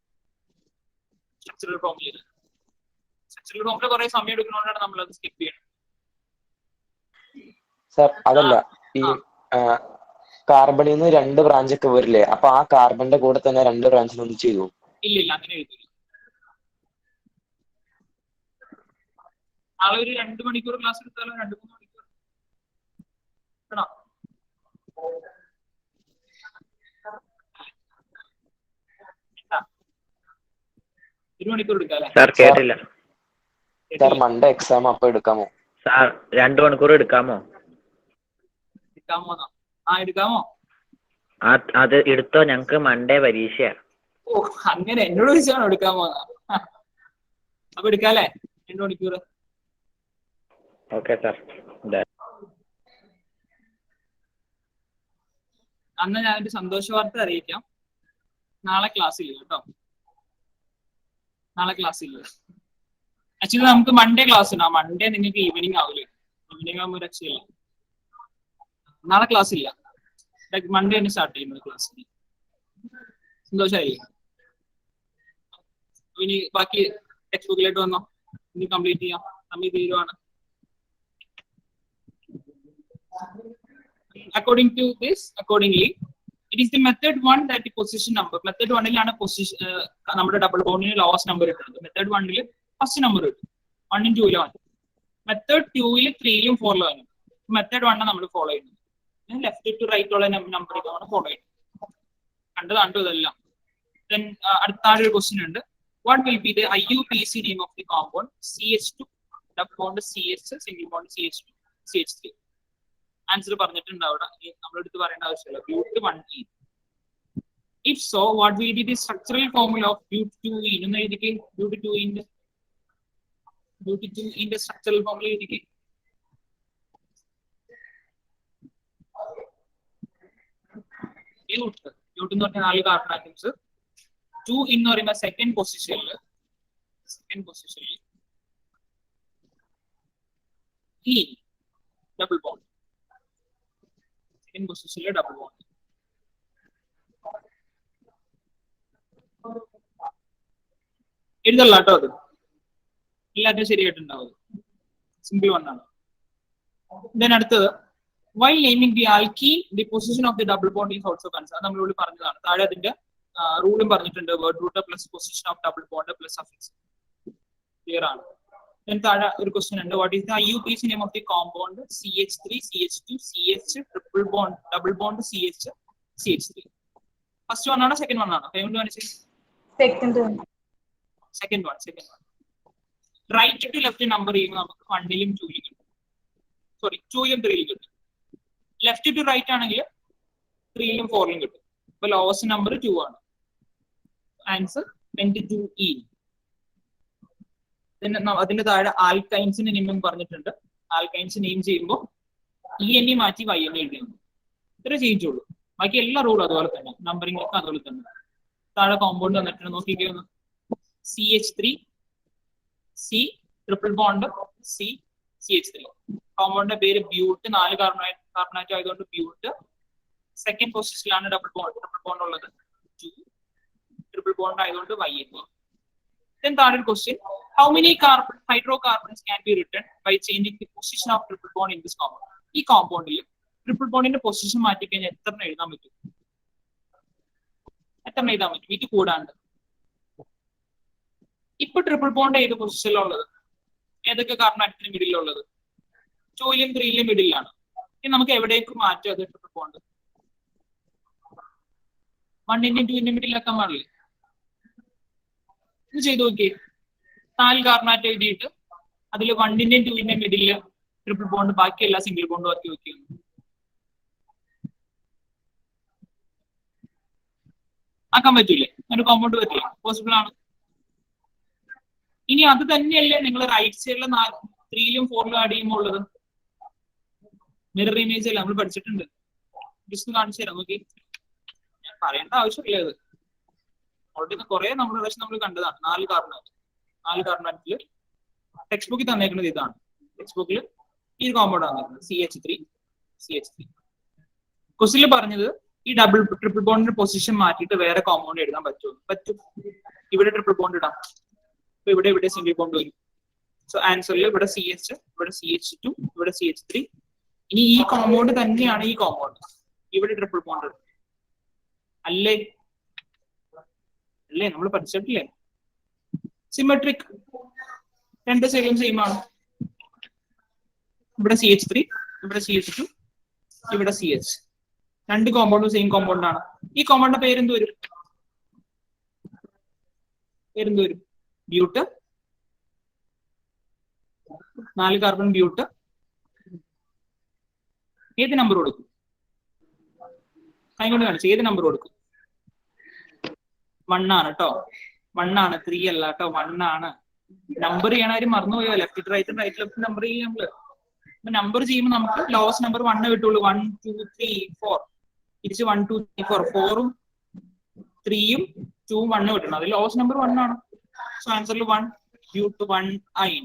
സ്ട്രക്ചറൽ ഫോർമുല. സ്ട്രക്ചറൽ ഫോർമുല കുറെ സമയം എടുക്കുന്നതുകൊണ്ടാണ് നമ്മൾ അത് സ്കിപ്പ് ചെയ്യുന്നത്. സാർ അതല്ല, ഈ കാർബണിൽ നിന്ന് 2 ബ്രാഞ്ച് ഒക്കെ വരില്ലേ, അപ്പൊ ആ കാർബണിന്റെ കൂടെ തന്നെ 2 ബ്രാഞ്ചിൽ ഒന്ന് ചെയ്തു? ഇല്ല, അങ്ങനെ എഴുതില്ല. നാളെ ഒരു 2 മണിക്കൂർ ക്ലാസ് എടുത്താലോ? 2-3 മണിക്കൂർ ആണോ? ഒരു മണിക്കൂർ എടുക്കാം. സാർ കേട്ടില്ല. സാർ മൺഡേ എക്സാം, അപ്പൊ എടുക്കാമോ? സാർ 2 മണിക്കൂർ എടുക്കാമോ? എടുക്കാമോ? അത് എടുത്തോ, ഞങ്ങക്ക് മൺഡേ പരീക്ഷയാ. ഓ അങ്ങനെ എന്നോട് ചോദിച്ചാണോ എടുക്കാമോ? അപ്പൊ എടുക്കാല്ലേ 2 മണിക്കൂർ. Okay sir. അന്ന് ഞാൻ ഒരു സന്തോഷ വാർത്ത അറിയിക്കാം. നാളെ ക്ലാസ് ഇല്ല കേട്ടോ. നാളെ ക്ലാസ് ഇല്ല. ആക്ച്വലി നമുക്ക് മൺഡേ ക്ലാസ് ഉണ്ട്. മൺഡേ നിങ്ങൾക്ക് ഈവനിങ് ആവില്ലേ? ഈവനിങ് ആകുമ്പോൾ രക്ഷയില്ല. നാളെ ക്ലാസ് ഇല്ല. മൺഡേ തന്നെ സ്റ്റാർട്ട് ചെയ്യുന്നത് ക്ലാസ്. സന്തോഷമായി. ഇനി ബാക്കി ടെക്സ്റ്റ് ബുക്കിലായിട്ട് വന്നോ, ഇനി കംപ്ലീറ്റ് ചെയ്യാം. നമ്മൾ തീരുവാണ്. Accordingly, it is the method 1 that the position number. Method 1 position നമ്മുടെ ഡബിൾ ബോണ്ടിന് ലോവസ്റ്റ് നമ്പർ ഇട്ടുന്നത്. മെത്തേഡ് 1 ഫസ്റ്റ് നമ്പർ കിട്ടും. 1 2 മെത്തേഡ് 2 3 4 വരും. മെത്തേഡ് 1 നമ്മൾ ഫോളോ ചെയ്യുന്നത്. ലെഫ്റ്റ് ടു റൈറ്റ് ഉള്ള നമ്പറിലാണ് ഫോളോ ചെയ്യുന്നത്. കണ്ടു ഇതെല്ലാം. ദെൻ അടുത്ത ഒരു ക്വസ്റ്റ്യൻ ഉണ്ട്. What will be the IUPAC name of the compound CH2 double bond CH single bond CH2 CH3? Answer പറഞ്ഞിട്ടുണ്ട് അവിടെ, നമ്മളെടുത്ത് പറയേണ്ട ആവശ്യമില്ല. But 1E. If so, what will be the structural formula of But2E? എന്ന് എഴുതിക്കേ. But2E structural formula എഴുതിക്കേ. But എന്ന് പറഞ്ഞാൽ 4 carbon atoms. 2 എന്ന് പറയുന്ന സെക്കൻഡ് പൊസിഷനിൽ E ഡബിൾ ബോണ്ട്. സെക്കൻഡ് പൊസിഷനിൽ ഡബിൾ ബോണ്ട്. എഴുതല്ല കേട്ടോ, അത് എല്ലാത്തിനും ശരിയായിട്ടുണ്ടാവും. സിമ്പിൾ 1 ആണ്. ദെൻ അടുത്തത്, while naming the alkene, the position of the double bond is also concerned. നമ്മൾ ഇവിടെ പറഞ്ഞതാണ്. താഴെ അതിന്റെ റൂളും പറഞ്ഞിട്ടുണ്ട്. Word root plus position of double bond plus suffix. Clear ആണ്. താഴെ ഒരു ക്വസ്റ്റ്യൻ ഉണ്ട്. What is the IUPAC name of the compound CH3 CH2 CH triple bond double bond CH3? First one ആണോ സെക്കൻഡ് വൺ ആണോ? Second one. Second one. Right to left number ചെയ്യുമ്പോൾ നമുക്ക് 1ലും 2ലും കിട്ടും. Sorry 2ലും 3ലും കിട്ടും. ലെഫ്റ്റ് ടു റൈറ്റ് ആണെങ്കിൽ 3ലും 4ലും കിട്ടും. ഇപ്പൊ lowest number 2 ആണ്. Answer 22E. അതിന്റെ താഴെ ആൽക്കൈൻസിന്റെ നെയിം പറഞ്ഞിട്ടുണ്ട്. ആൽക്കൈൻസ് നെയിം ചെയ്യുമ്പോൾ ENE മാറ്റി YNE എഴുതുന്നു. ഇത്ര ചേഞ്ച് ഉള്ളൂ. ബാക്കി എല്ലാ റൂളും അതുപോലെ തന്നെ, നമ്പറിംഗ് ഒക്കെ അതുപോലെ തന്നെ. താഴെ കോമ്പൗണ്ട് വന്നിട്ടുണ്ട്, നോക്കിക്കേ ഒന്ന്. CH3 C triple bond CH3. കോമ്പൗണ്ടിന്റെ പേര് ബ്യൂട്ട്. 4 കാർബണേറ്റ് ആയതുകൊണ്ട് ബ്യൂട്ട്. സെക്കൻഡ് പൊസിഷനിലാണ് ട്രിപ്പിൾ ബോണ്ട് ഉള്ളത് 2. ട്രിപ്പിൾ ബോണ്ട് ആയതുകൊണ്ട് YNE. Then താഴെ ഒരു question, how many hydrocarbons can be written by changing the position of triple bond in this compound? ഈ കോമ്പൗണ്ടിൽ ട്രിപ്പിൾ ബോണ്ടിന്റെ പൊസിഷൻ മാറ്റി കഴിഞ്ഞാൽ എത്ര എഴുതാൻ പറ്റും? ഇത് കൂടാണ്ട് ഇപ്പൊ ട്രിപ്പിൾ ബോണ്ട് ഏത് പൊസിഷനിലുള്ളത്? ഏതൊക്കെ കാർബണേറ്റത്തിന് മിഡിലുള്ളത്? 2ലും 3ലും മിഡിലാണ്. ഇനി നമുക്ക് എവിടേക്ക് മാറ്റും അത് ട്രിപ്പിൾ ബോണ്ട്? 1ന്റെയും 2ന്റെയും മിഡിലാക്കാൻ പാടില്ലേ? ഇത് ചെയ്ത് നോക്കിയേ. 4 കാർബണേറ്റ് എഴുതിയിട്ട് അതിൽ 1ന്റെയും 2ന്റെയും മിഡില് ട്രിപ്പിൾ ബോണ്ട്, ബാക്കി എല്ലാ സിംഗിൾ ബോണ്ടും ആക്കി നോക്കിയിരുന്നു. ആക്കാൻ പറ്റൂലേ? ഒരു കോമ്പൗണ്ട് പറ്റില്ല, പോസിബിൾ ആണ്. ഇനി അത് തന്നെയല്ലേ നിങ്ങൾ റൈറ്റ് സൈഡിലെ 3ലും 4ലും ആഡ് ചെയ്യുമ്പോൾ ഉള്ളത്? മിറർ ഇമേജ് അല്ല, നമ്മൾ പഠിച്ചിട്ടുണ്ട്. ജസ്റ്റ് കാണിച്ചു തരാം, നോക്കി. ഞാൻ പറയേണ്ട ആവശ്യമില്ല. ഇത് ഓൾറെഡി കുറെ നമ്മൾ കണ്ടതാണ്. 4 കാർബണേറ്റില് ടെക്സ്റ്റ് ബുക്കിൽ തന്നേക്കുന്നത് ഇതാണ്. ടെക്സ്റ്റ് ബുക്കിൽ ഈ കോമ്പൗണ്ട് തന്നേക്കുന്നത് CH3. ക്വസ്റ്റിൽ പറഞ്ഞത് ഈ ട്രിപ്പിൾ ബോണ്ടിന്റെ പൊസിഷൻ മാറ്റിയിട്ട് വേറെ കോമ്പൗണ്ട് എഴുതാൻ പറ്റും. ഇവിടെ ട്രിപ്പിൾ ബോണ്ട് ഇടാം. അപ്പൊ ഇവിടെ സിംഗിൾ ബോണ്ട് വരും. സോ ആൻസറിൽ ഇവിടെ CH, ഇവിടെ CH2, ഇവിടെ CH3. ഇനി ഈ കോമ്പൗണ്ട് തന്നെയാണ് ഈ കോമ്പൗണ്ട്. ഇവിടെ ട്രിപ്പിൾ ബോണ്ട് അല്ലേ? നമ്മൾ പഠിച്ചിട്ടില്ലേ? സിമെട്രിക്, രണ്ട് സൈഡിലും സെയിം ആണ്. ഇവിടെ CH3, ഇവിടെ CH2, ഇവിടെ CH. രണ്ട് കോമ്പൗണ്ടും സെയിം കോമ്പൗണ്ട് ആണ്. ഈ കോമ്പൗണ്ടിന്റെ പേരെന്ത് വരും? ബ്യൂട്ട്. 4 കാർബൺ ബ്യൂട്ട്. ഏത് നമ്പർ കൊടുക്കും? കൈ കൊണ്ട് കാണിച്ചു. ഏത് നമ്പർ കൊടുക്കും? 1 ആണ് കേട്ടോ. 1 ആണ്, 3 അല്ല കേട്ടോ. 1 ആണ്. നമ്പർ ചെയ്യണവര് മറന്നുപോയോ? Left to right, right left number ചെയ്യും നമ്മള്. നമ്പർ ചെയ്യുമ്പോൾ നമുക്ക് ലോവസ്റ്റ് നമ്പർ 1 കിട്ടുള്ളൂ. 1 2 3 4. തിരിച്ച് 1 2 3 4. 4ഉം 3യും 2ഉം 1 കിട്ടണം. അത് ലോവസ്റ്റ് നമ്പർ 1 ആണ്. സോ ആൻസറിൽ 1 ബ്യൂട്ട് 1 ആയി.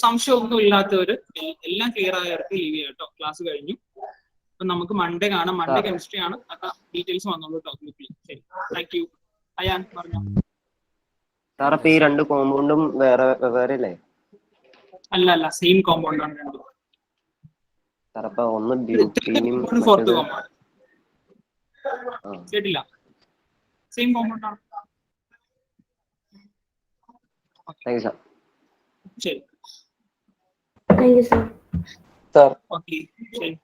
സംശയം ഒന്നും ഇല്ലാത്തവര്, എല്ലാം ക്ലിയർ ആയവർക്ക് ലീവ് ചെയ്യാം കേട്ടോ. ക്ലാസ് കഴിഞ്ഞു. അപ്പൊ നമുക്ക് മൺഡേ കാണാം. മൺഡേ കെമിസ്ട്രി ആണ്. അപ്പൊ ഡീറ്റെയിൽസ് വന്നോളൂ കേട്ടോ. ശരി, താങ്ക് യു. അയാൻ പറഞ്ഞോ. സാർ അപ്പൊ ഈ 2 കോമ്പൗണ്ടും വേറെ അല്ലേ? അല്ല, സെയിം കോമ്പൗണ്ട് ആണ് രണ്ടും. സാർ അപ്പൊ ഒന്ന് ബ്യൂട്ടീനും കേട്ടില്ല. സെയിം കോമ്പൗണ്ട് ആണ്. Thank you sir. ശരി, thank you sir. Sir okay, ശരി.